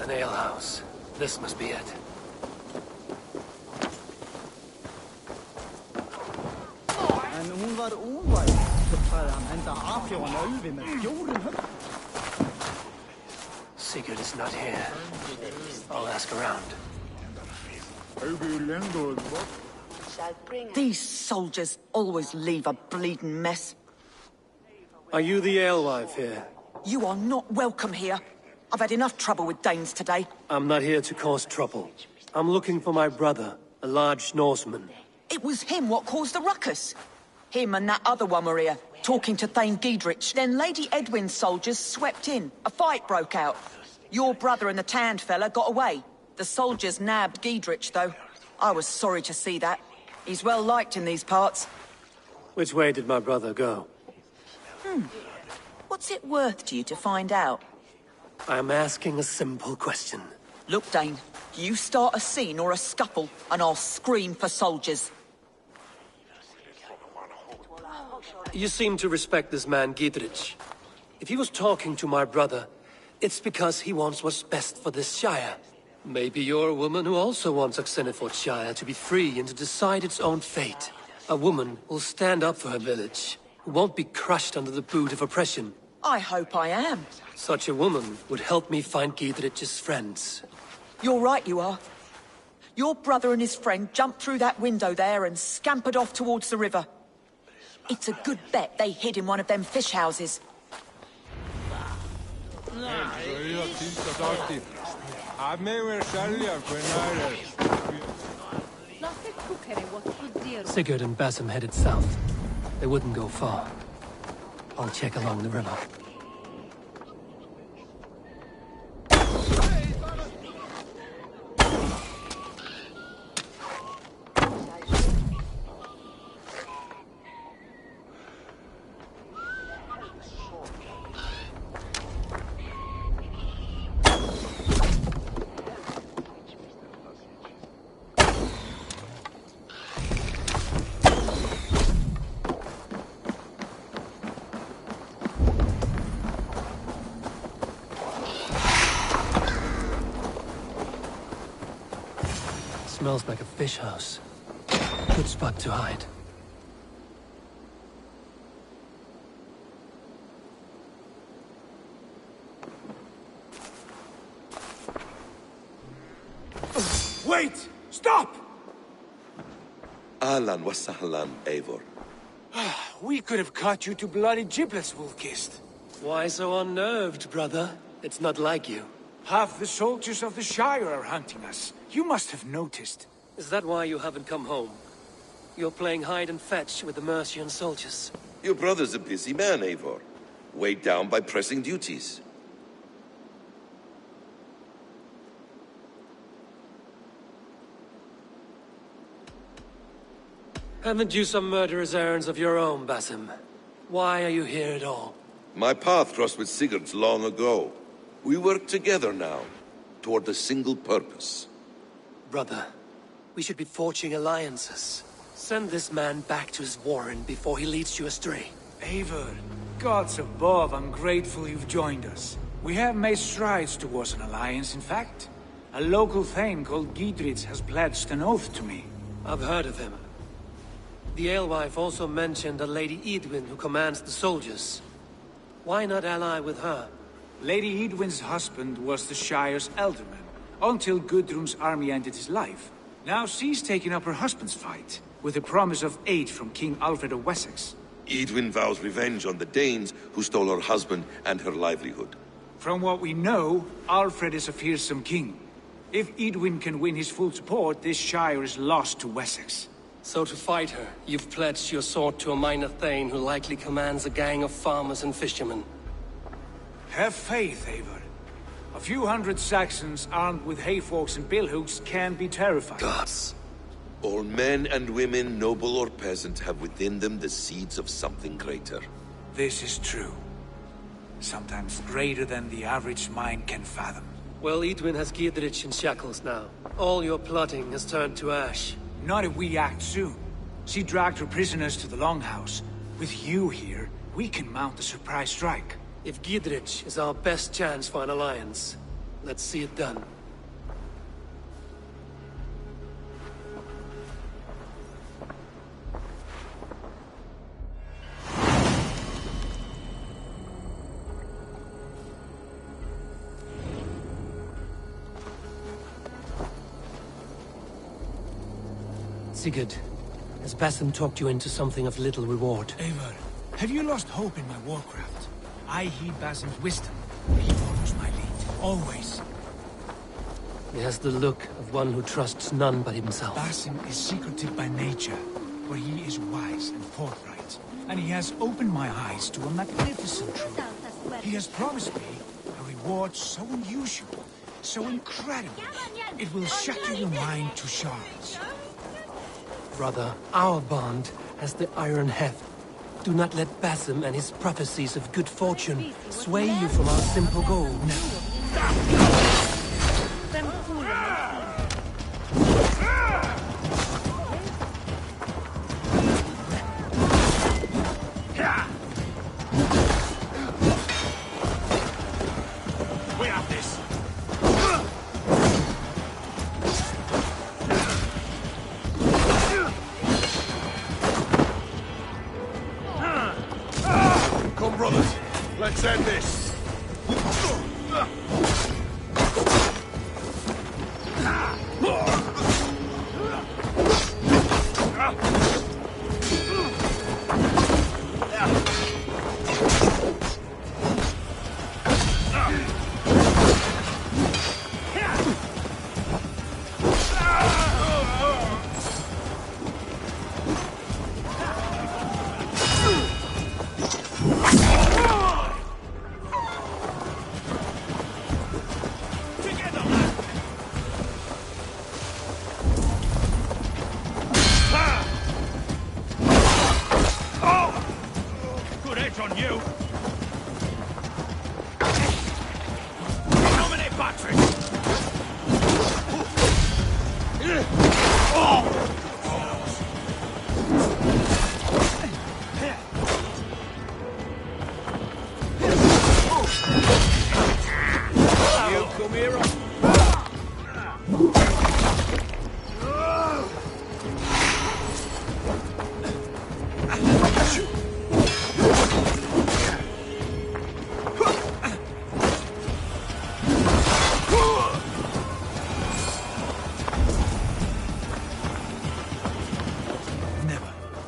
An alehouse. This must be it. Sigurd is not here. I'll ask around. These soldiers always leave a bleeding mess. Are you the alewife here? You are not welcome here. I've had enough trouble with Danes today. I'm not here to cause trouble. I'm looking for my brother, a large Norseman. It was him what caused the ruckus. Him and that other one were here, talking to Thane Giedrich. Then Lady Edwin's soldiers swept in. A fight broke out. Your brother and the tanned fella got away. The soldiers nabbed Giedrich, though. I was sorry to see that. He's well liked in these parts. Which way did my brother go? What's it worth to you to find out? I'm asking a simple question. Look, Dane, you start a scene or a scuffle, and I'll scream for soldiers. You seem to respect this man, Giedrich. If he was talking to my brother, it's because he wants what's best for this Shire. Maybe you're a woman who also wants Oxenford Shire to be free and to decide its own fate. A woman who'll stand up for her village, who won't be crushed under the boot of oppression. I hope I am. Such a woman would help me find Giedrich's friends. You're right, you are. Your brother and his friend jumped through that window there and scampered off towards the river. It's a good bet they hid in one of them fish houses. Sigurd and Basim headed south. They wouldn't go far. I'll check along the river. Smells like a fish house. Good spot to hide. Wait! Stop! Ahlan wa sahlan, Eivor. We could have cut you to bloody giblets, Wolf-Kissed. Why so unnerved, brother? It's not like you. Half the soldiers of the Shire are hunting us. You must have noticed. Is that why you haven't come home? You're playing hide and fetch with the Mercian soldiers. Your brother's a busy man, Eivor. Weighed down by pressing duties. Haven't you some murderous errands of your own, Basim? Why are you here at all? My path crossed with Sigurd's long ago. We work together now, toward a single purpose. Brother, we should be forging alliances. Send this man back to his warren before he leads you astray. Eivor, gods above, I'm grateful you've joined us. We have made strides towards an alliance, in fact. A local thane called Giedrich has pledged an oath to me. I've heard of him. The alewife also mentioned a Lady Edwin who commands the soldiers. Why not ally with her? Lady Edwin's husband was the Shire's elderman, until Gudrun's army ended his life. Now she's taking up her husband's fight, with a promise of aid from King Alfred of Wessex. Edwin vows revenge on the Danes who stole her husband and her livelihood. From what we know, Alfred is a fearsome king. If Edwin can win his full support, this Shire is lost to Wessex. So to fight her, you've pledged your sword to a minor thane who likely commands a gang of farmers and fishermen. Have faith, Eivor. A few hundred Saxons armed with hayforks and billhooks can be terrifying. Gods. All men and women, noble or peasant, have within them the seeds of something greater. This is true. Sometimes greater than the average mind can fathom. Well, Edwin has Giedrich in shackles now. All your plotting has turned to ash. Not if we act soon. She dragged her prisoners to the Longhouse. With you here, we can mount a surprise strike. If Giedrich is our best chance for an alliance, let's see it done. Sigurd, has Basim talked you into something of little reward? Eivor, have you lost hope in my warcraft? I heed Basim's wisdom. He follows my lead, always. He has the look of one who trusts none but himself. Basim is secretive by nature, but he is wise and forthright. And he has opened my eyes to a magnificent truth. He has promised me a reward so unusual, so incredible, it will shatter your mind to shards. Brother, our bond has the iron heft. Do not let Basim and his prophecies of good fortune sway you from our simple goal. We have this. Come, brothers. Let's end this. On you! Nominate Patrick! You come here.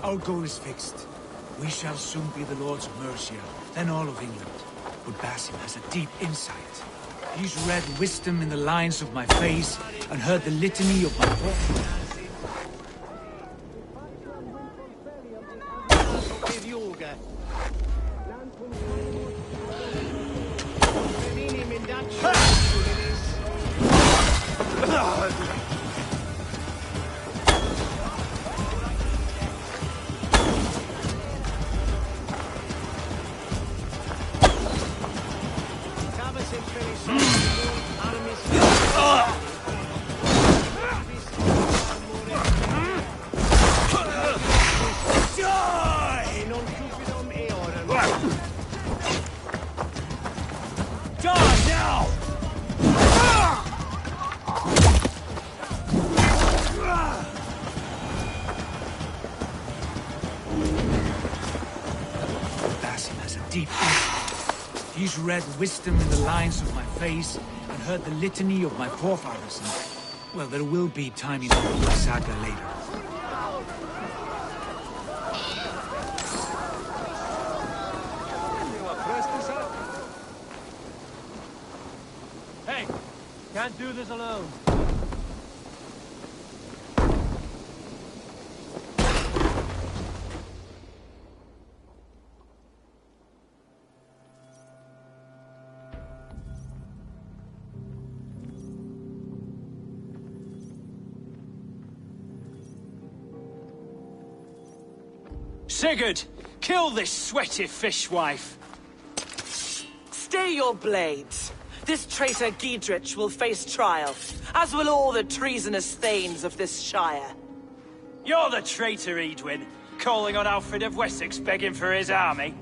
Our goal is fixed. We shall soon be the Lords of Mercia, then all of England. But Basim has a deep insight. He's read wisdom in the lines of my face and heard the litany of my voice. Basim has a deep insight. He's read wisdom in the lines of my face and heard the litany of my forefathers. And, well, there will be time enough for a saga later. Hey, can't do this alone. Sigurd, kill this sweaty fishwife. Stay your blades. This traitor Giedrich will face trial, as will all the treasonous thanes of this shire. You're the traitor, Edwin, calling on Alfred of Wessex begging for his army.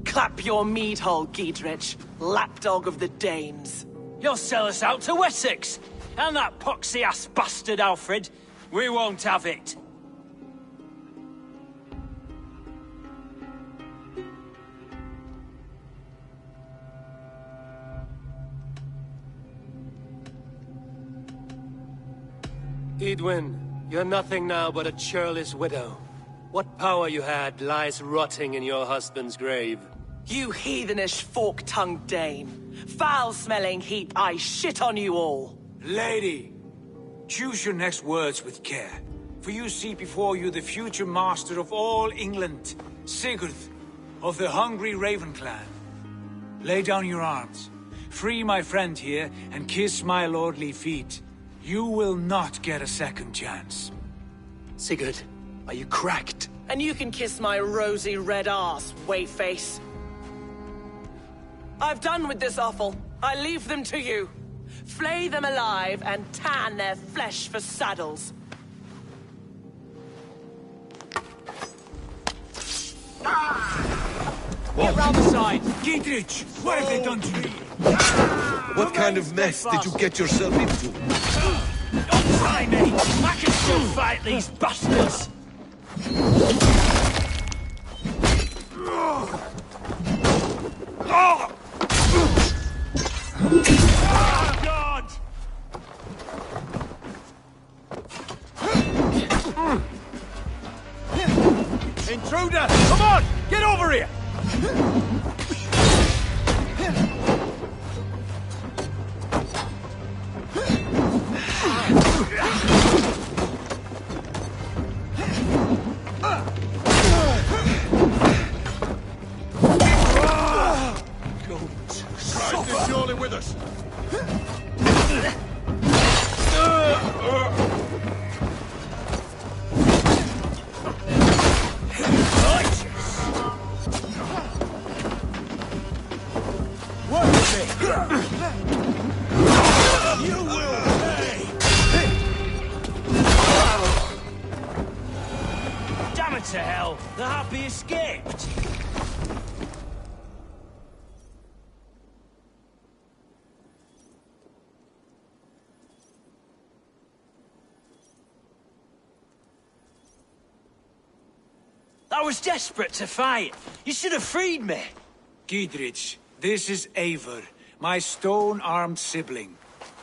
Clap your mead hole, Giedrich, lapdog of the Danes. You'll sell us out to Wessex, and that poxy-ass bastard Alfred. We won't have it. Edwin, you're nothing now but a churlish widow. What power you had lies rotting in your husband's grave. You heathenish fork-tongued Dane. Foul-smelling heap, I shit on you all. Lady, choose your next words with care. For you see before you the future master of all England, Sigurd, of the hungry Raven clan. Lay down your arms. Free my friend here and kiss my lordly feet. You will not get a second chance. Sigurd, are you cracked? And you can kiss my rosy red arse, wayface. I've done with this offal. I leave them to you. Flay them alive and tan their flesh for saddles. Get round the side! Giedrich, what have they done to you? What kind of mess did you get yourself into? Don't try me! I can still fight these bastards! Oh, God! Intruder! Come on! Get over here! Christ is surely with us! Work with me! You will pay! Damn it to hell! The happy escaped! I was desperate to fight. You should have freed me. Giedrich, this is Eivor, my stone-armed sibling.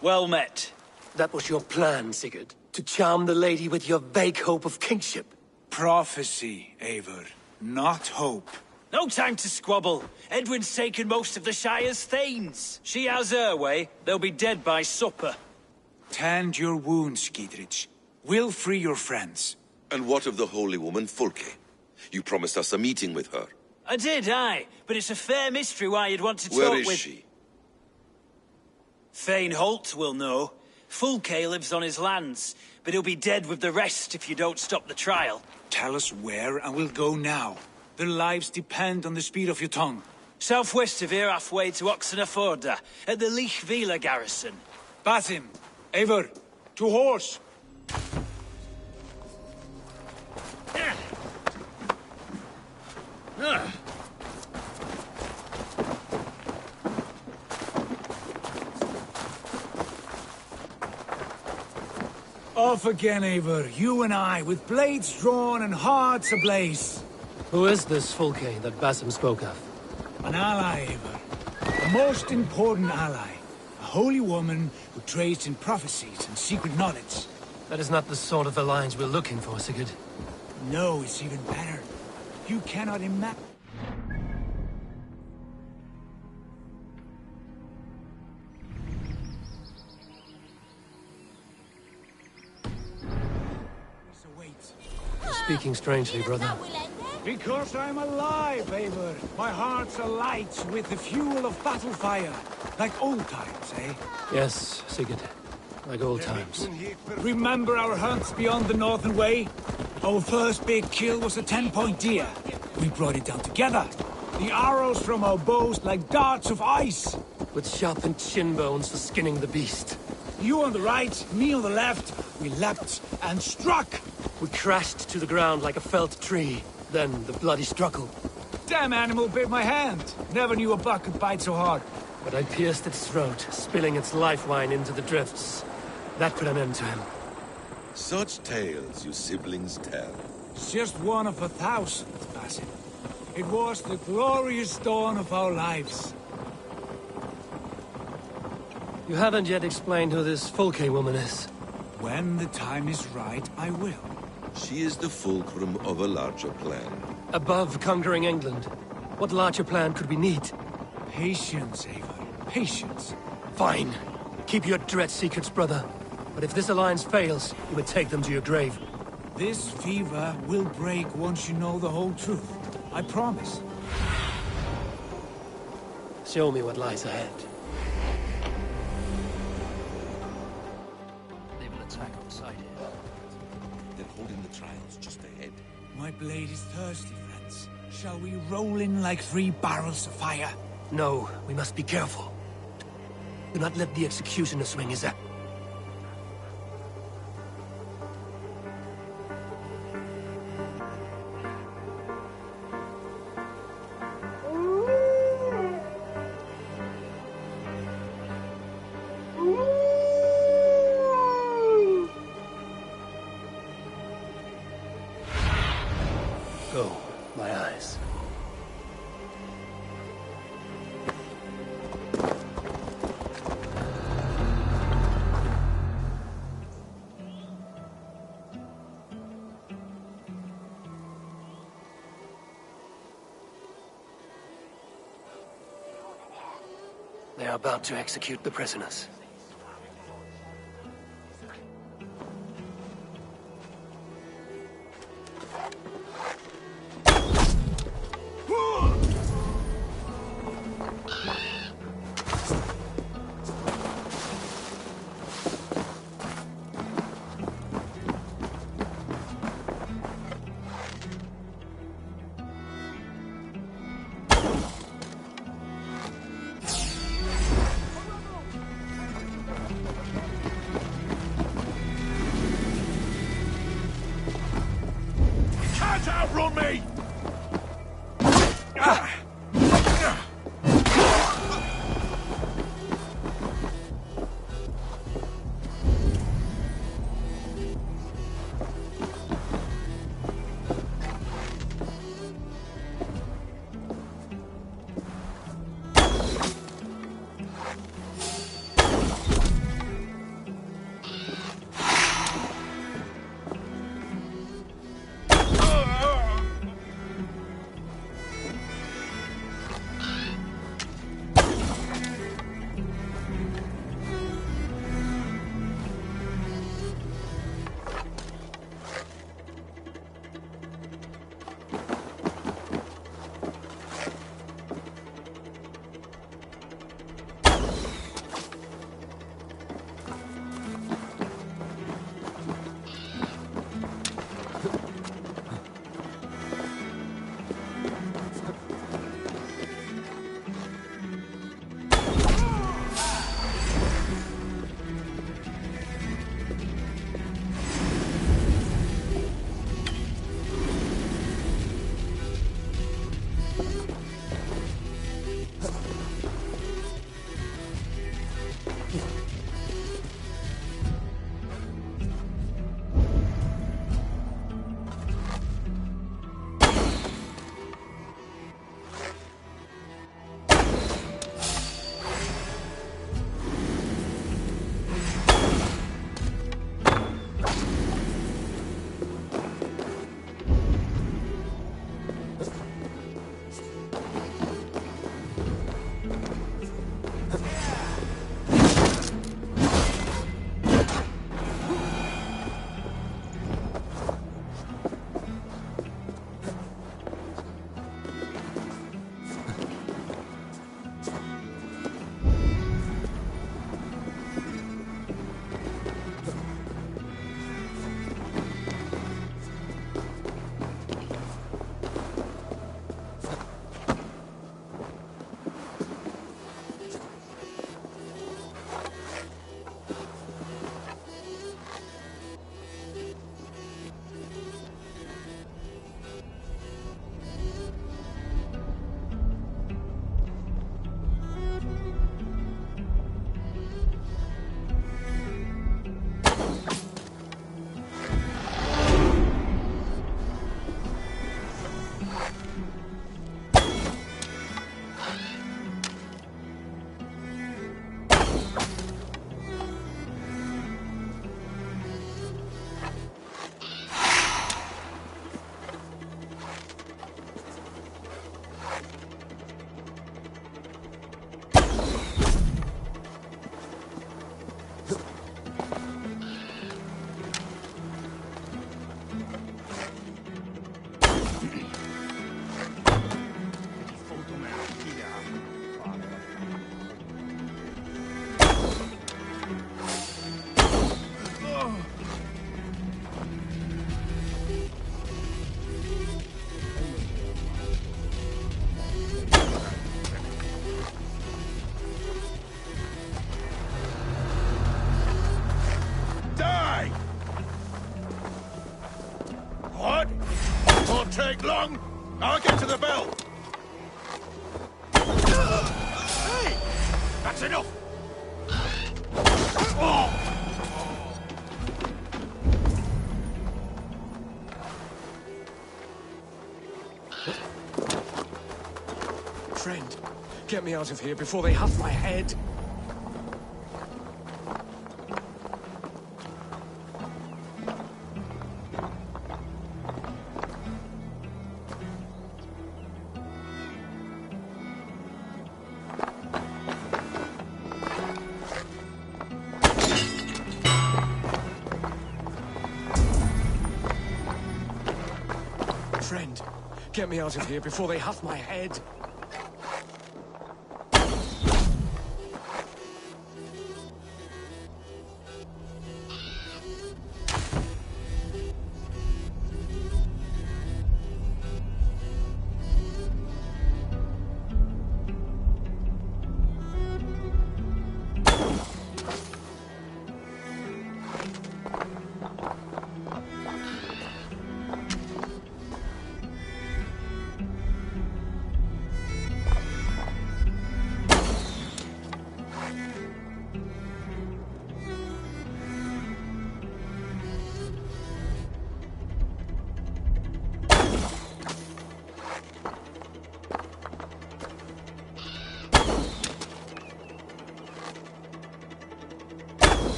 Well met. That was your plan, Sigurd. To charm the lady with your vague hope of kingship. Prophecy, Eivor, not hope. No time to squabble. Edwin's taken most of the Shire's thanes. She has her way. They'll be dead by supper. Tend your wounds, Giedrich. We'll free your friends. And what of the holy woman, Fulke? You promised us a meeting with her. I did, aye. But it's a fair mystery why you'd want to talk Where with... is she? Thane Holt will know. Fulke lives on his lands, but he'll be dead with the rest if you don't stop the trial. Tell us where, and we'll go now. Their lives depend on the speed of your tongue. Southwest of here, halfway to Oxenaforda, at the Lichvila garrison. Basim, Eivor, to horse! Off again, Eivor. You and I, with blades drawn and hearts ablaze. Who is this Fulke that Basim spoke of? An ally, Eivor. A most important ally. A holy woman who trades in prophecies and secret knowledge. That is not the sort of alliance we're looking for, Sigurd. No, it's even better. You cannot imagine. Speaking strangely, brother. Because I'm alive, Eivor. My heart's alight with the fuel of battle fire. Like old times, eh? Yes, Sigurd. Like old times. Remember our hunts beyond the Northern Way? Our first big kill was a 10-point deer. We brought it down together. The arrows from our bows like darts of ice. With sharpened shin bones for skinning the beast. You on the right, me on the left. We leapt and struck. We crashed to the ground like a felled tree. Then the bloody struggle. Damn animal bit my hand. Never knew a buck could bite so hard. But I pierced its throat, spilling its life wine into the drifts. That put an end to him. Such tales you siblings tell. It's just one of 1,000, Basim. It was the glorious dawn of our lives. You haven't yet explained who this Fulke woman is. When the time is right, I will. She is the fulcrum of a larger plan. Above conquering England, what larger plan could we need? Patience, Eivor. Patience. Fine. Keep your dread secrets, brother. But if this alliance fails, you would take them to your grave. This fever will break once you know the whole truth. I promise. Show me what lies ahead. They will attack on sight here. They're holding the trials just ahead. My blade is thirsty, friends. Shall we roll in like 3 barrels of fire? No, we must be careful. Do not let the executioner swing his axe. Go, my eyes. They are about to execute the prisoners. Friend, get me out of here before they huff my head. Friend, get me out of here before they huff my head.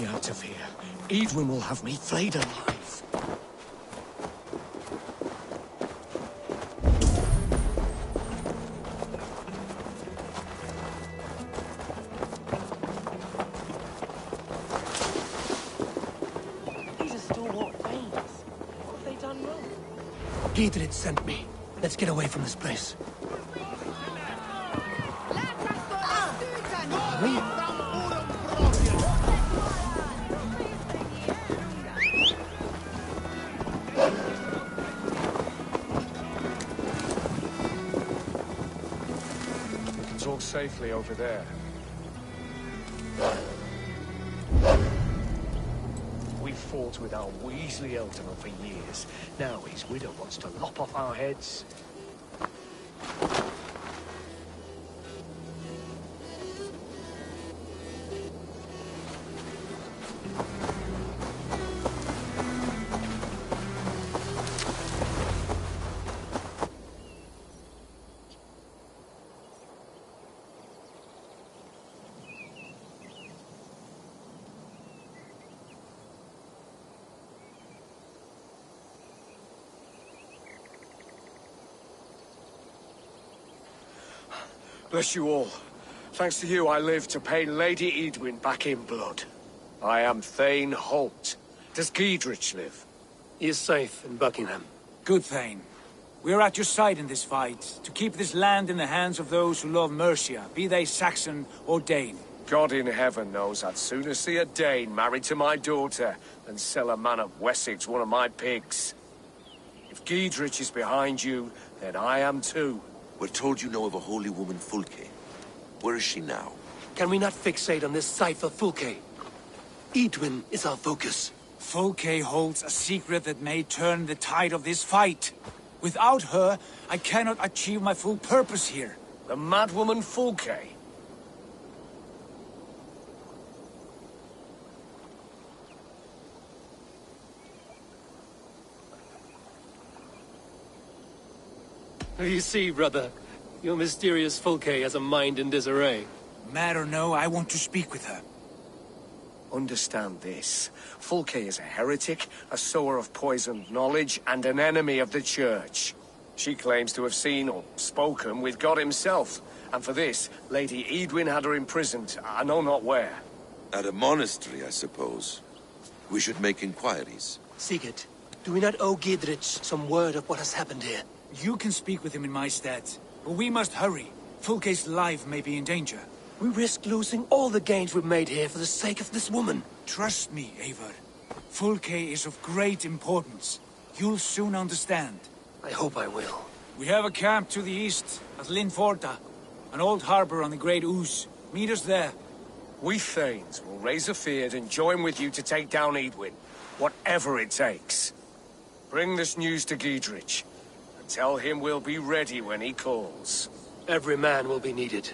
Out of here. Edwin will have me flayed alive. These are stalwart thanes. What have they done wrong? Giedrich sent me. Let's get away from this place. Talk safely over there. We fought with our Weasley Ealdorman for years. Now his widow wants to lop off our heads. Bless you all. Thanks to you, I live to pay Lady Edwin back in blood. I am Thane Holt. Does Giedrich live? He is safe in Buckingham. Good, Thane. We are at your side in this fight, to keep this land in the hands of those who love Mercia, be they Saxon or Dane. God in heaven knows I'd sooner see a Dane married to my daughter than sell a man of Wessex one of my pigs. If Giedrich is behind you, then I am too. We're told you know of a holy woman, Fulke. Where is she now? Can we not fixate on this cipher, Fulke? Edwin is our focus. Fulke holds a secret that may turn the tide of this fight. Without her, I cannot achieve my full purpose here. The madwoman Fulke. You see, brother, your mysterious Fulke has a mind in disarray. Mad or no, I want to speak with her. Understand this. Fulke is a heretic, a sower of poisoned knowledge, and an enemy of the Church. She claims to have seen or spoken with God himself. And for this, Lady Edwin had her imprisoned, I know not where. At a monastery, I suppose. We should make inquiries. Sigurd, do we not owe Giedrich some word of what has happened here? You can speak with him in my stead, but we must hurry. Fulke's life may be in danger. We risk losing all the gains we've made here for the sake of this woman. Trust me, Eivor. Fulke is of great importance. You'll soon understand. I hope I will. We have a camp to the east at Linforta, an old harbor on the Great Ouse. Meet us there. We Thanes will raise a feard and join with you to take down Edwin, whatever it takes. Bring this news to Giedrich, and tell him we'll be ready when he calls. Every man will be needed.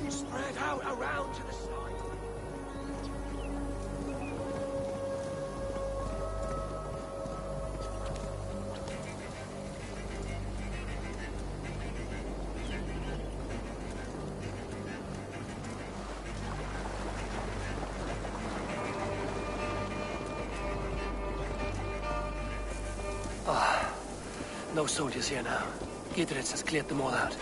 Spread out around to the side. No soldiers here now. Giedrich has cleared them all out.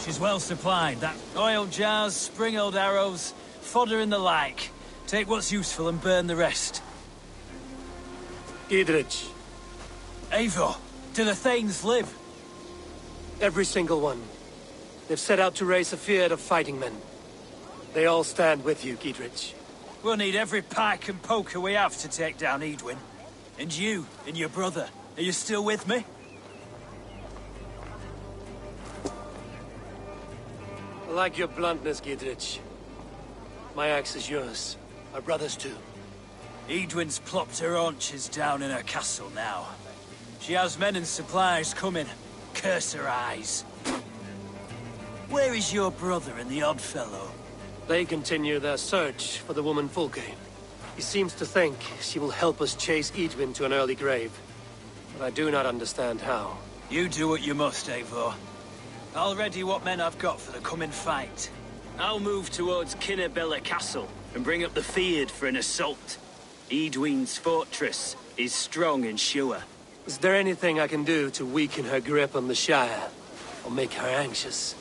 She's well supplied. That oil jars, spring-oiled arrows, fodder and the like. Take what's useful and burn the rest. Giedrich. Eivor, do the Thanes live? Every single one. They've set out to raise a fear of fighting men. They all stand with you, Giedrich. We'll need every pike and poker we have to take down Edwin. And you, and your brother, are you still with me? I like your bluntness, Giedrich. My axe is yours. My brother's too. Edwin's plopped her haunches down in her castle now. She has men and supplies coming. Curse her eyes. Where is your brother and the odd fellow? They continue their search for the woman Fulke. He seems to think she will help us chase Edwin to an early grave. But I do not understand how. You do what you must, Eivor. I'll ready what men I've got for the coming fight. I'll move towards Kinnabella Castle and bring up the feared for an assault. Edwin's fortress is strong and sure. Is there anything I can do to weaken her grip on the Shire? Or make her anxious?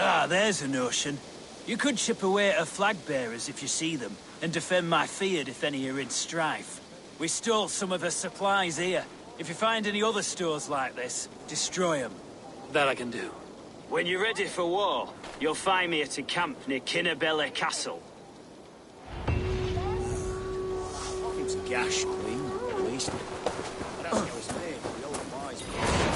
Ah, there's a notion. You could chip away at her flag-bearers if you see them, and defend my feared if any are in strife. We stole some of her supplies here. If you find any other stores like this, destroy them. That I can do. When you're ready for war, you'll find me at a camp near Kinnabella Castle. Keeps a gash clean, at least. That's how it's made, the old wise man.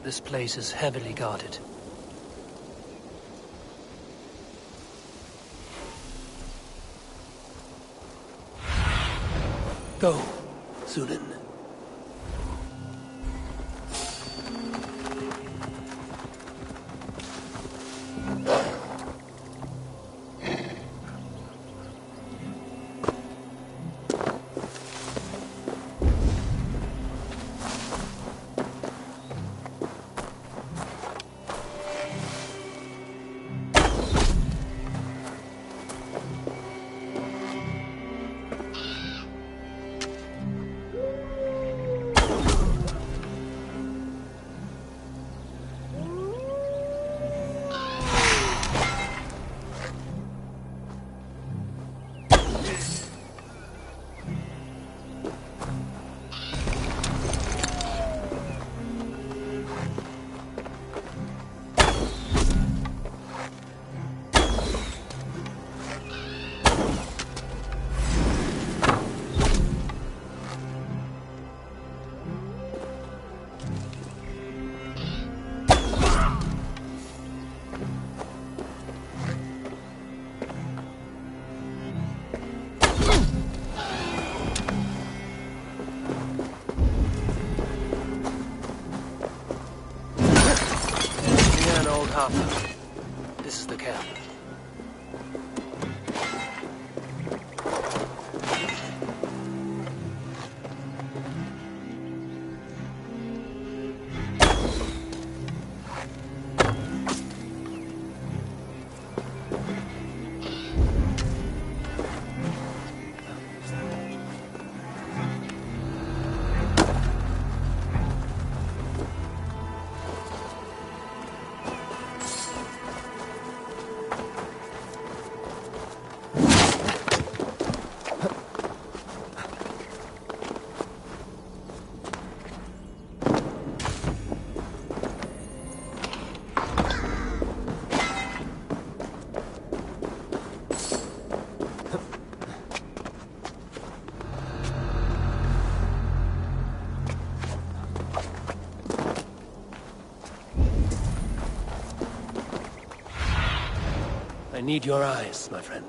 This place is heavily guarded. Go, Sunan. This is the camp. I need your eyes, my friend.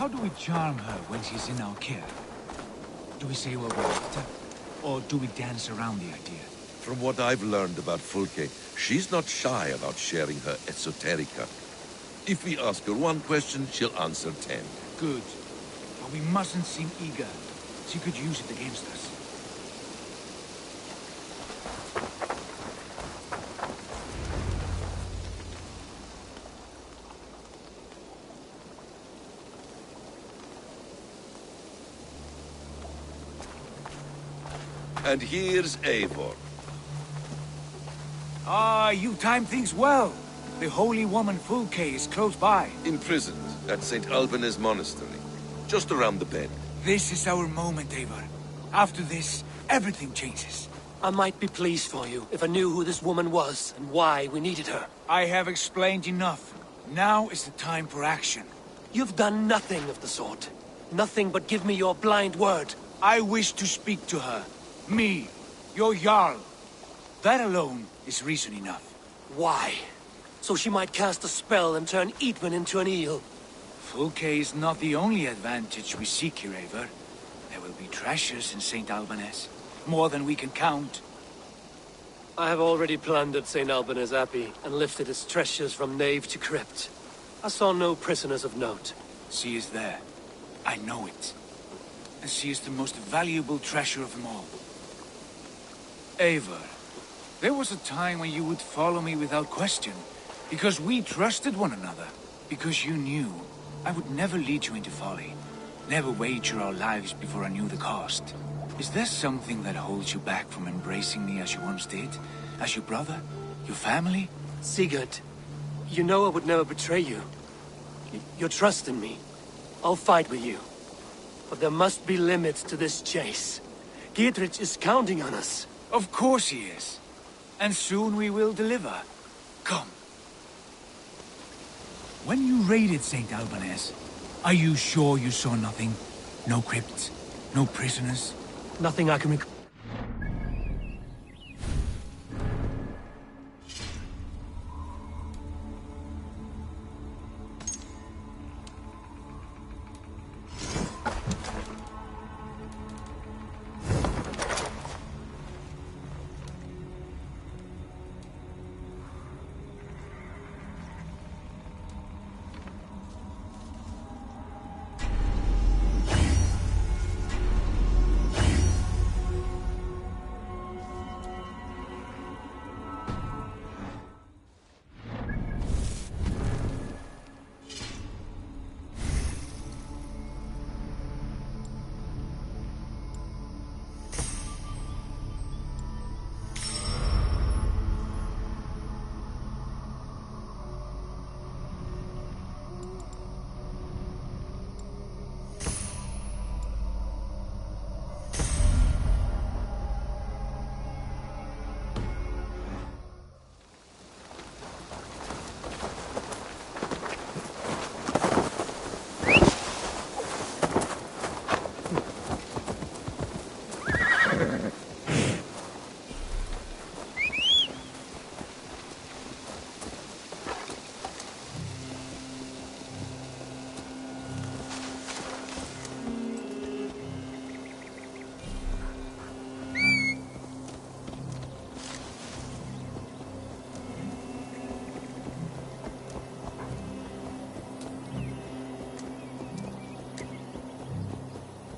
How do we charm her when she's in our care? Do we say what we're after? Or do we dance around the idea? From what I've learned about Fulke, she's not shy about sharing her esoterica. If we ask her one question, she'll answer 10. Good. But we mustn't seem eager. She could use it against us. And here's Eivor. Ah, you time things well. The holy woman Fulke is close by. Imprisoned at St. Alban's monastery, just around the bend. This is our moment, Eivor. After this, everything changes. I might be pleased for you if I knew who this woman was and why we needed her. I have explained enough. Now is the time for action. You've done nothing of the sort. Nothing but give me your blind word. I wish to speak to her. Me, your Jarl. That alone is reason enough. Why? So she might cast a spell and turn Eatman into an eel. Fulke is not the only advantage we seek here, Eivor. There will be treasures in St. Alban's. More than we can count. I have already plundered St. Alban's Abbey and lifted its treasures from nave to crypt. I saw no prisoners of note. She is there. I know it. And she is the most valuable treasure of them all. Eivor, there was a time when you would follow me without question. Because we trusted one another. Because you knew I would never lead you into folly. Never wager our lives before I knew the cost. Is there something that holds you back from embracing me as you once did? As your brother? Your family? Sigurd, you know I would never betray you. Your trust in me. I'll fight with you. But there must be limits to this chase. Giedrich is counting on us. Of course he is. And soon we will deliver. Come. When you raided St. Albanese, are you sure you saw nothing? No crypts? No prisoners? Nothing I can recall.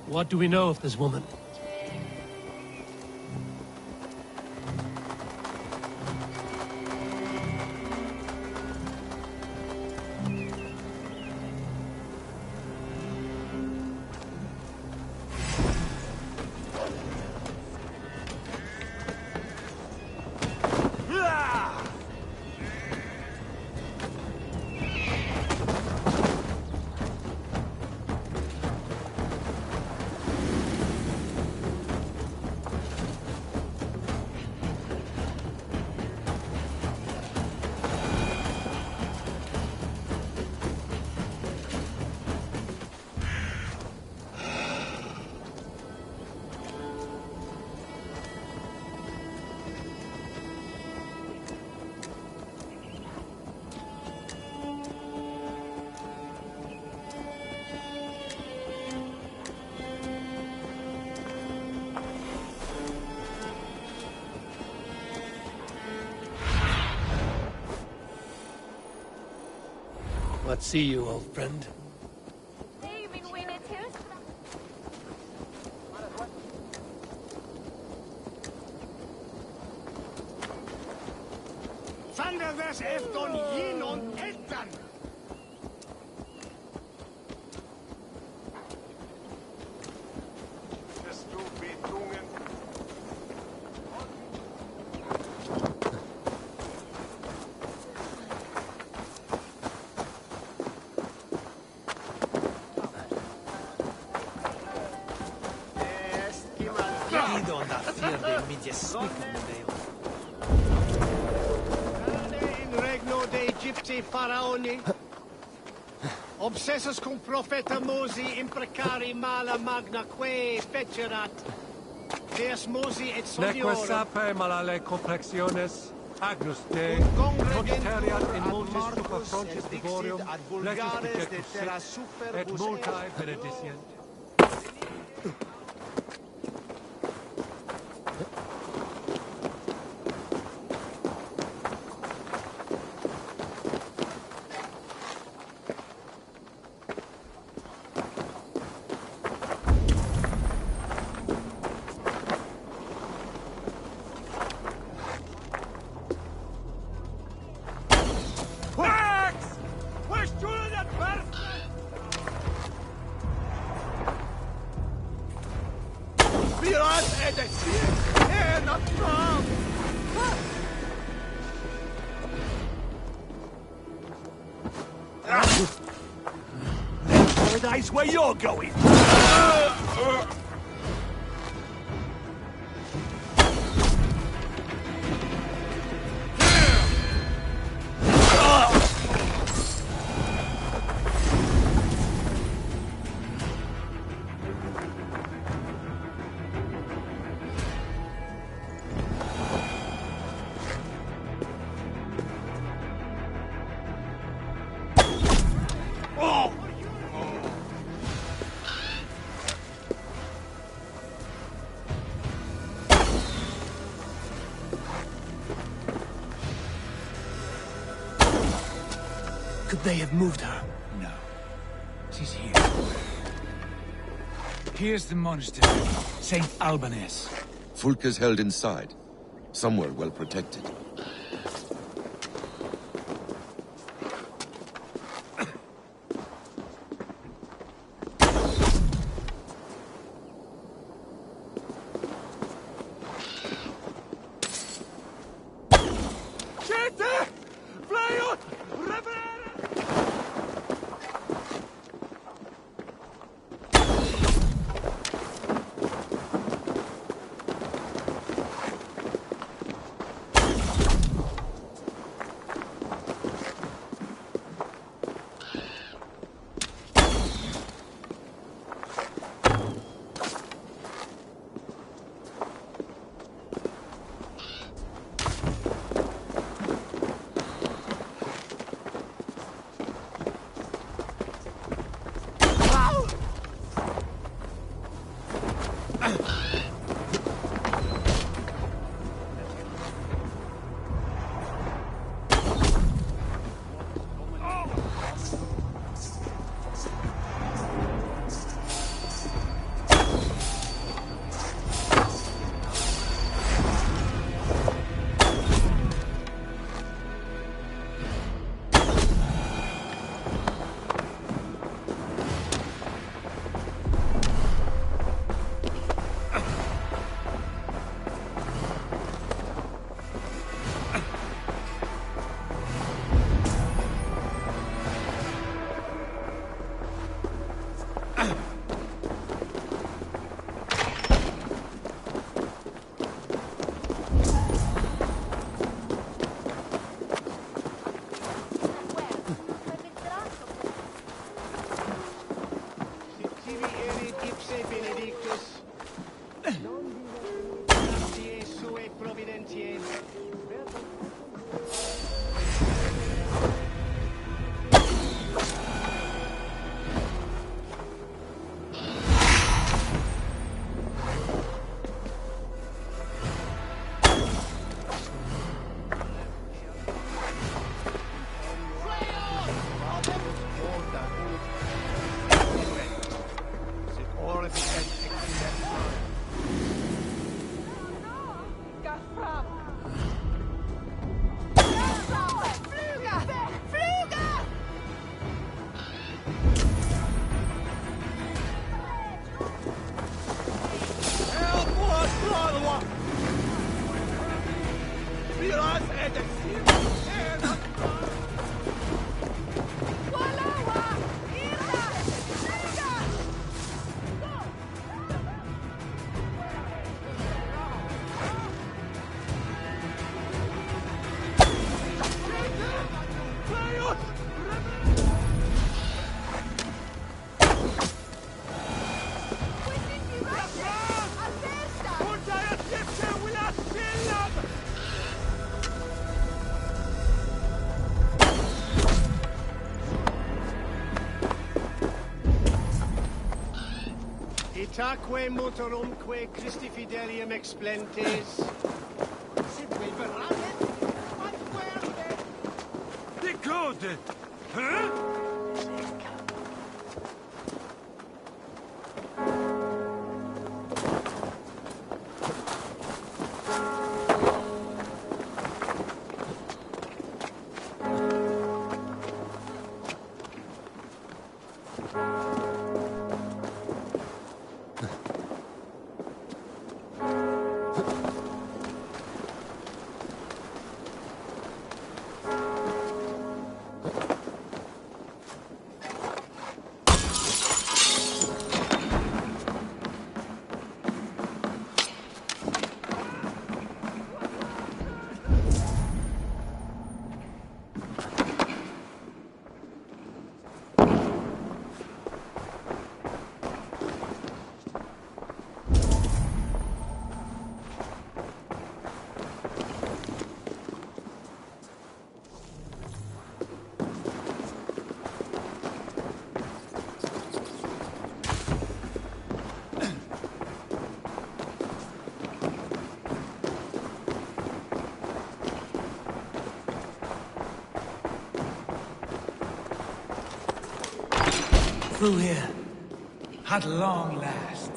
What do we know of this woman? Let's see you, old friend. In regno de Egypti faraoni, obsessus cum profeta Mosi imprecari mala magna que fecerat, deus Mosi et Neque soniorum. sape malale complexiones, agnus Dei, conteriat in multis super frontis laborium, legis projectus sit, et multae benedicient. Paradise where you're going! Could they have moved her? No. She's here. Here's the monastery. St. Albanese. Fulke's held inside. Somewhere well protected. Itaque motorumque Christi fidelium explentes. Be good! Huh? Through here. At long last.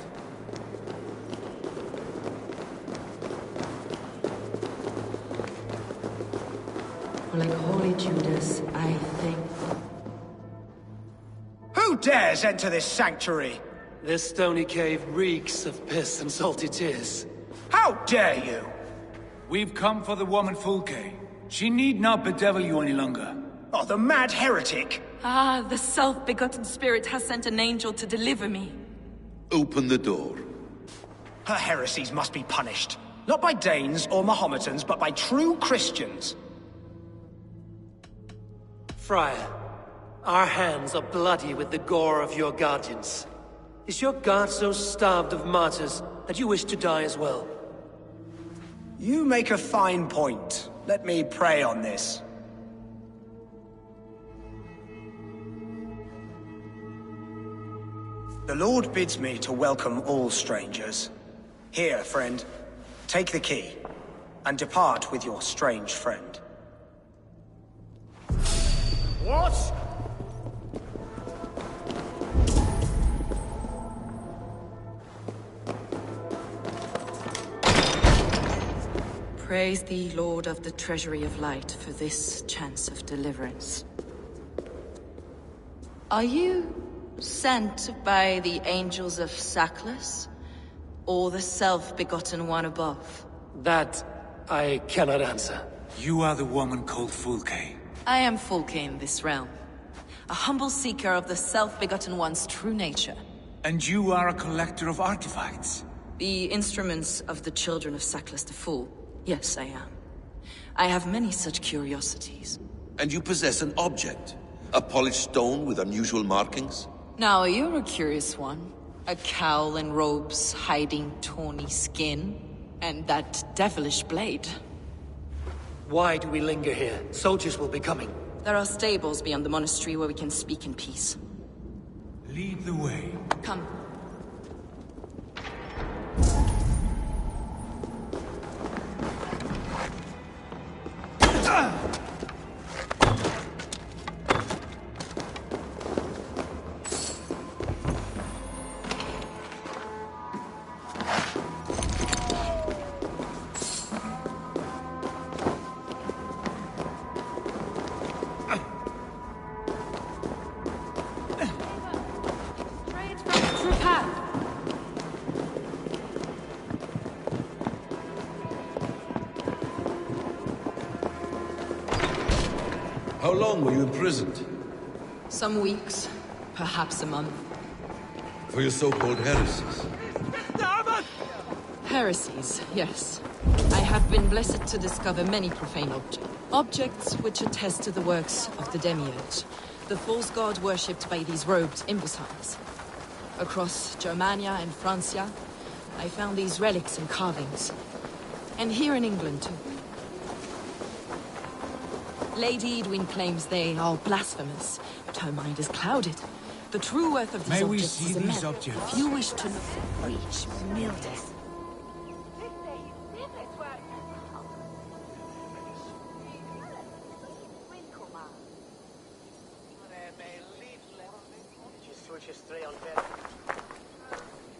Like Holy Judas, I think. Who dares enter this sanctuary? This stony cave reeks of piss and salty tears. How dare you? We've come for the woman Fulke. She need not bedevil you any longer. Oh, the mad heretic! Ah, the self-begotten spirit has sent an angel to deliver me. Open the door. Her heresies must be punished. Not by Danes or Mahometans, but by true Christians. Friar, our hands are bloody with the gore of your guardians. Is your God so starved of martyrs that you wish to die as well? You make a fine point. Let me pray on this. The Lord bids me to welcome all strangers. Here, friend, take the key, and depart with your strange friend. What? Praise thee, Lord of the Treasury of Light, for this chance of deliverance. Are you sent by the angels of Saklas, or the self-begotten one above? That I cannot answer. You are the woman called Fulke. I am Fulke in this realm, a humble seeker of the self-begotten one's true nature. And you are a collector of artifacts? The instruments of the children of Saklas the Fool. Yes, I am. I have many such curiosities. And you possess an object? A polished stone with unusual markings? Now, you're a curious one. A cowl and robes hiding tawny skin, and that devilish blade. Why do we linger here? Soldiers will be coming. There are stables beyond the monastery where we can speak in peace. Lead the way. Come. How long were you imprisoned? Some weeks, perhaps a month. For your so-called heresies? Heresies, yes. I have been blessed to discover many profane objects. Objects which attest to the works of the Demiurge, the false god worshipped by these robed imbeciles. Across Germania and Francia, I found these relics and carvings. And here in England, too. Lady Edwin claims they are blasphemous, but her mind is clouded. The true worth of these objects is immense. If you wish to know... Reach Mildred.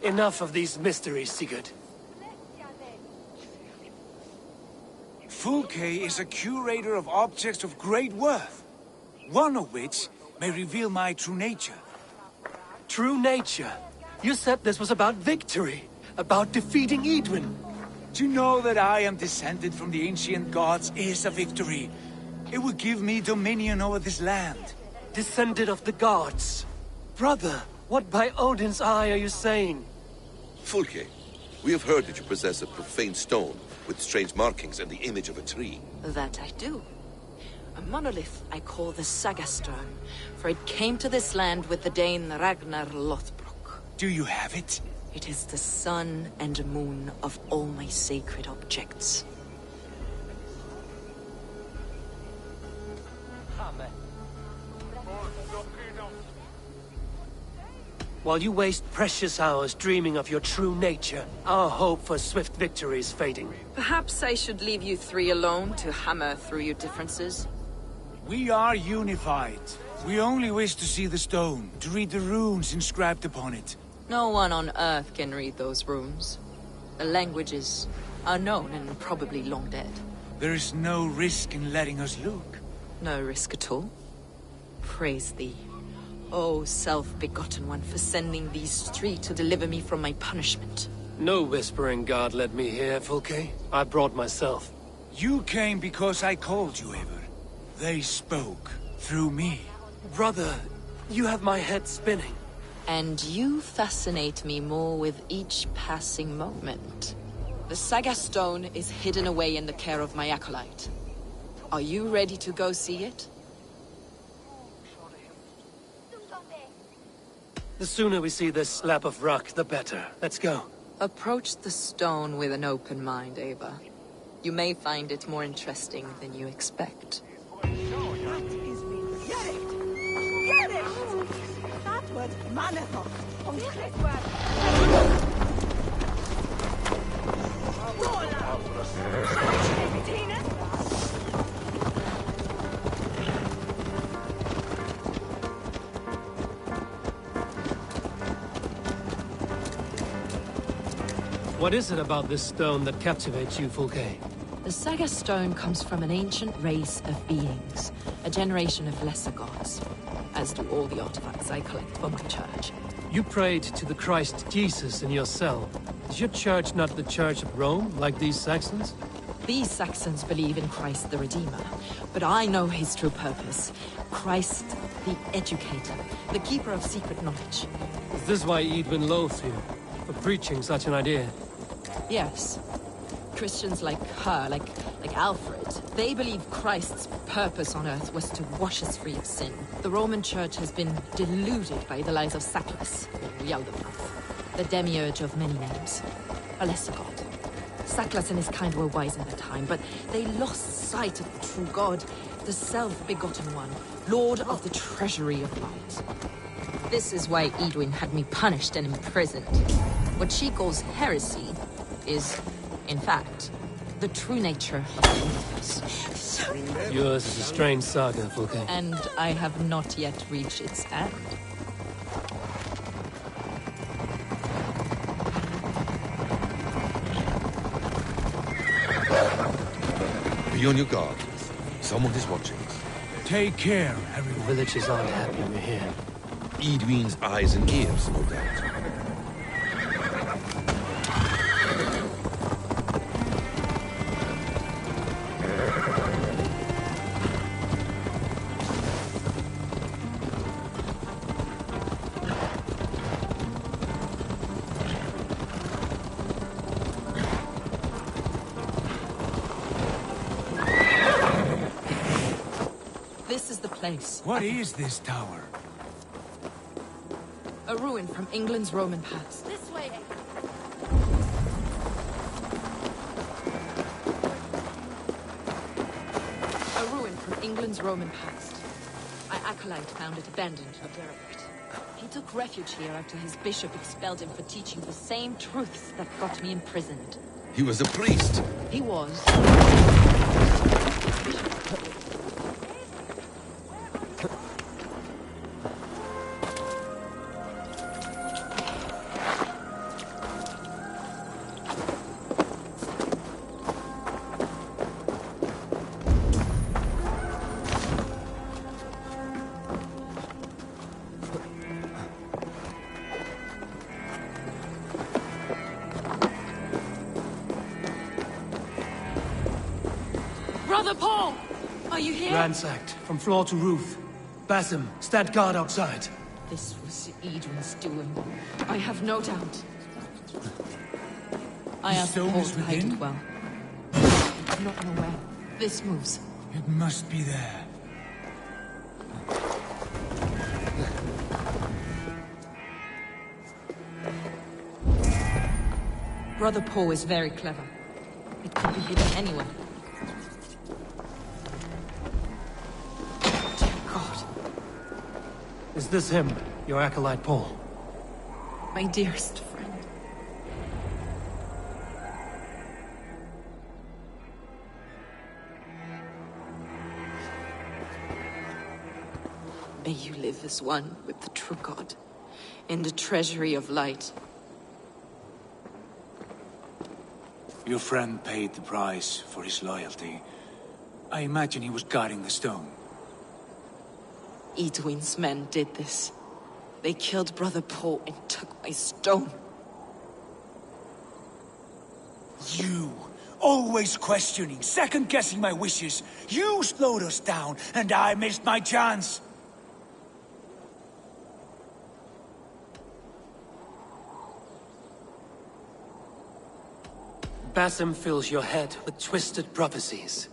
Enough of these mysteries, Sigurd. Fulke is a curator of objects of great worth, one of which may reveal my true nature. True nature? You said this was about victory, about defeating Edwin. To know that I am descended from the ancient gods is a victory. It would give me dominion over this land. Descended of the gods? Brother, what by Odin's eye are you saying? Fulke, we have heard that you possess a profane stone with strange markings and the image of a tree. That I do. A monolith I call the Sagastern, for it came to this land with the Dane Ragnar Lothbrok. Do you have it? It is the sun and moon of all my sacred objects. While you waste precious hours dreaming of your true nature, our hope for swift victory is fading. Perhaps I should leave you three alone to hammer through your differences? We are unified. We only wish to see the stone, to read the runes inscribed upon it. No one on Earth can read those runes. The language is unknown and probably long dead. There is no risk in letting us look. No risk at all. Praise thee, O self-begotten one, for sending these three to deliver me from my punishment. No whispering God led me here, Fulke. I brought myself. You came because I called you, Eivor. They spoke through me. Brother, you have my head spinning. And you fascinate me more with each passing moment. The Saga Stone is hidden away in the care of my acolyte. Are you ready to go see it? The sooner we see this slab of rock, the better. Let's go. Approach the stone with an open mind, Ava. You may find it more interesting than you expect. Get it! Get it! That was Manethon. On What is it about this stone that captivates you, Fulke? The Saga Stone comes from an ancient race of beings, a generation of lesser gods, as do all the artifacts I collect for my church. You prayed to the Christ Jesus in your cell. Is your church not the Church of Rome, like these Saxons? These Saxons believe in Christ the Redeemer, but I know his true purpose. Christ the Educator, the keeper of secret knowledge. Is this why Edwin loathes you, for preaching such an idea? Yes. Christians like her, like Alfred, they believe Christ's purpose on earth was to wash us free of sin. The Roman Church has been deluded by the lies of Saklas, or Yaldabaoth, the demiurge of many names, a lesser god. Saklas and his kind were wise in their time, but they lost sight of the true God, the self-begotten one, Lord of the treasury of light. This is why Edwin had me punished and imprisoned. What she calls heresy is, in fact, the true nature of the universe. Yours is a strange saga, Fulke. And I have not yet reached its end. Be on your guard. Someone is watching. Take care, everyone. The villagers aren't happy we're here. Edwin's eyes and ears, no doubt. What is this tower? A ruin from England's Roman past. This way. A ruin from England's Roman past. My acolyte found it abandoned and derelict. He took refuge here after his bishop expelled him for teaching the same truths that got me imprisoned. He was a priest. He was. Brother Paul! Are you here? Ransacked, from floor to roof. Basim, stand guard outside. This was Edwin's doing. I have no doubt. I asked Paul to hide it well. I do not know where. This moves. It must be there. Brother Paul is very clever. It could be hidden anywhere. Is this him, your acolyte Paul? My dearest friend. May you live as one with the true God, in the treasury of light. Your friend paid the price for his loyalty. I imagine he was guarding the stone. Edwin's men did this. They killed Brother Paul and took my stone. You! Always questioning, second-guessing my wishes. You slowed us down, and I missed my chance. Basim fills your head with twisted prophecies.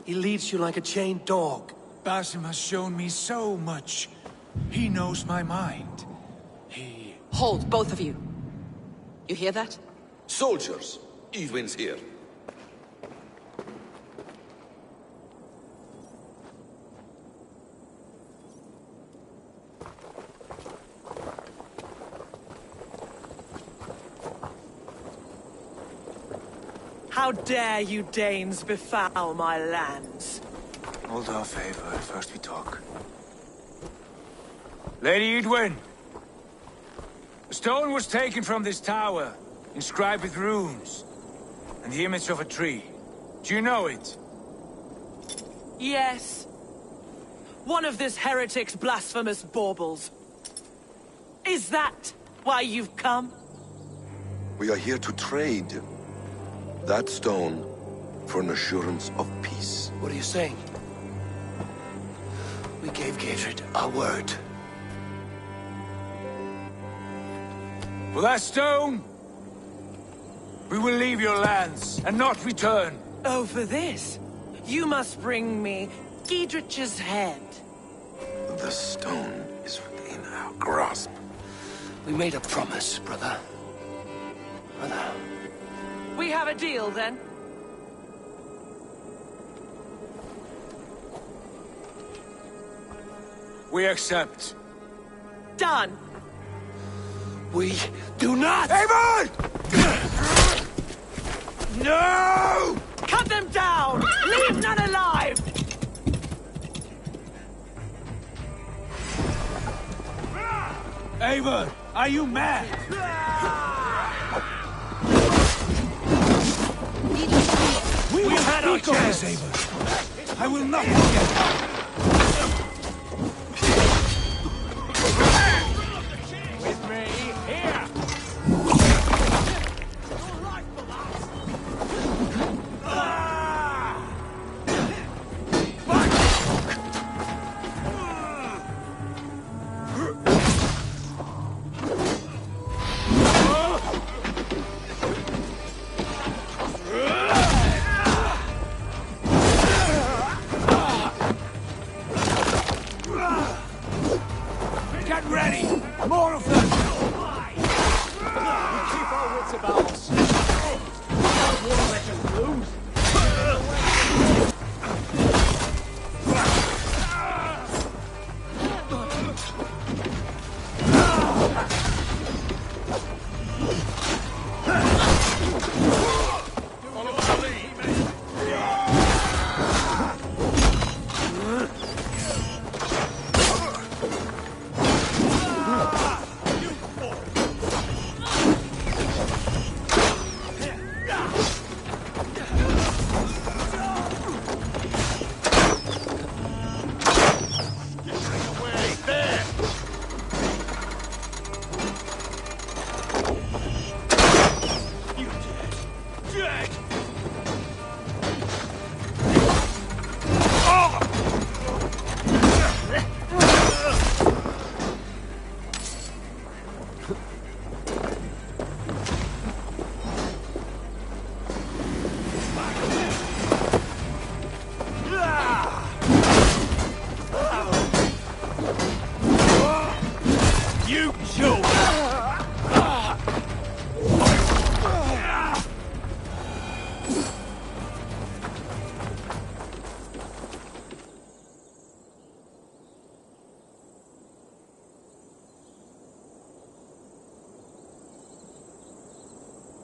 He leads you like a chained dog. Basim has shown me so much. He knows my mind. Hold, both of you. You hear that? Soldiers, Edwin's here. How dare you Danes befoul my lands? Hold off, Ava. First we talk. Lady Edwin! The stone was taken from this tower, inscribed with runes, and the image of a tree. Do you know it? Yes. One of this heretic's blasphemous baubles. Is that why you've come? We are here to trade that stone for an assurance of peace. What are you saying? We gave Gatred our word. For that stone, we will leave your lands and not return. Oh, for this? You must bring me Giedrich's head. The stone is within our grasp. We made a promise, brother. Brother. We have a deal, then? We accept. Done. We do not! Avon! No! Cut them down! Leave none alive! Avon, are you mad? We have had our chance, Avon. I will not forget.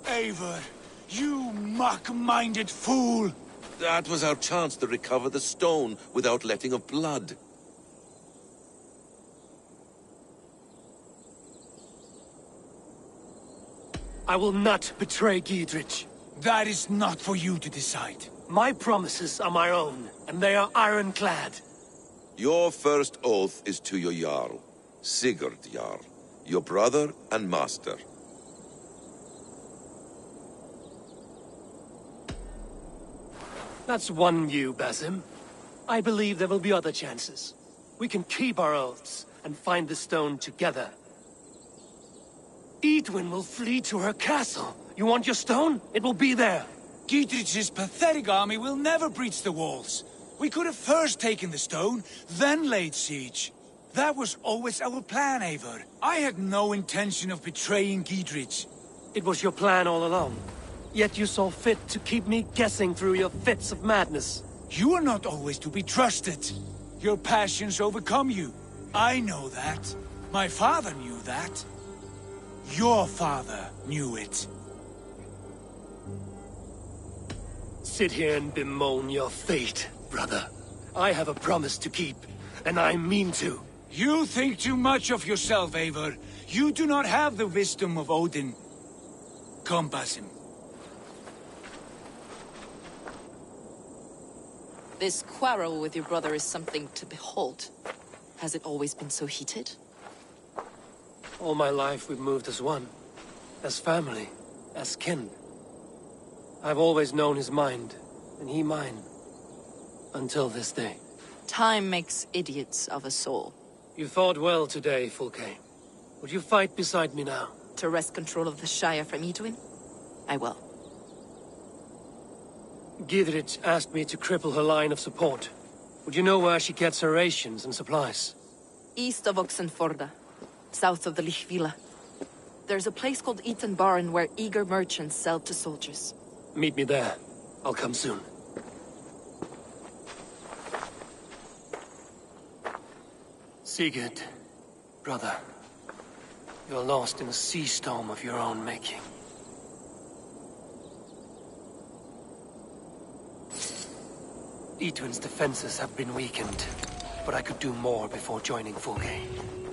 Eivor, you mock-minded fool! That was our chance to recover the stone without letting of blood. I will not betray Giedrich. That is not for you to decide. My promises are my own, and they are ironclad. Your first oath is to your Jarl, Sigurd Jarl, your brother and master. That's one view, Basim. I believe there will be other chances. We can keep our oaths and find the stone together. Edwin will flee to her castle. You want your stone? It will be there. Giedrich's pathetic army will never breach the walls. We could have first taken the stone, then laid siege. That was always our plan, Eivor. I had no intention of betraying Giedrich. It was your plan all along. Yet you saw fit to keep me guessing through your fits of madness. You are not always to be trusted. Your passions overcome you. I know that. My father knew that. Your father knew it. Sit here and bemoan your fate, brother. I have a promise to keep, and I mean to. You think too much of yourself, Eivor. You do not have the wisdom of Odin. Come, Basim. This quarrel with your brother is something to behold. Has it always been so heated? All my life we've moved as one. As family. As kin. I've always known his mind, and he mine. Until this day. Time makes idiots of us all. You fought well today, Fulke. Would you fight beside me now? To wrest control of the Shire from Edwin? I will. Giedrich asked me to cripple her line of support. Would you know where she gets her rations and supplies? East of Oxenforda, south of the Lichvila. There's a place called Eaton Barn where eager merchants sell to soldiers. Meet me there. I'll come soon. Sigurd, brother. You're lost in a sea storm of your own making. Edwin's defenses have been weakened, but I could do more before joining Fulke.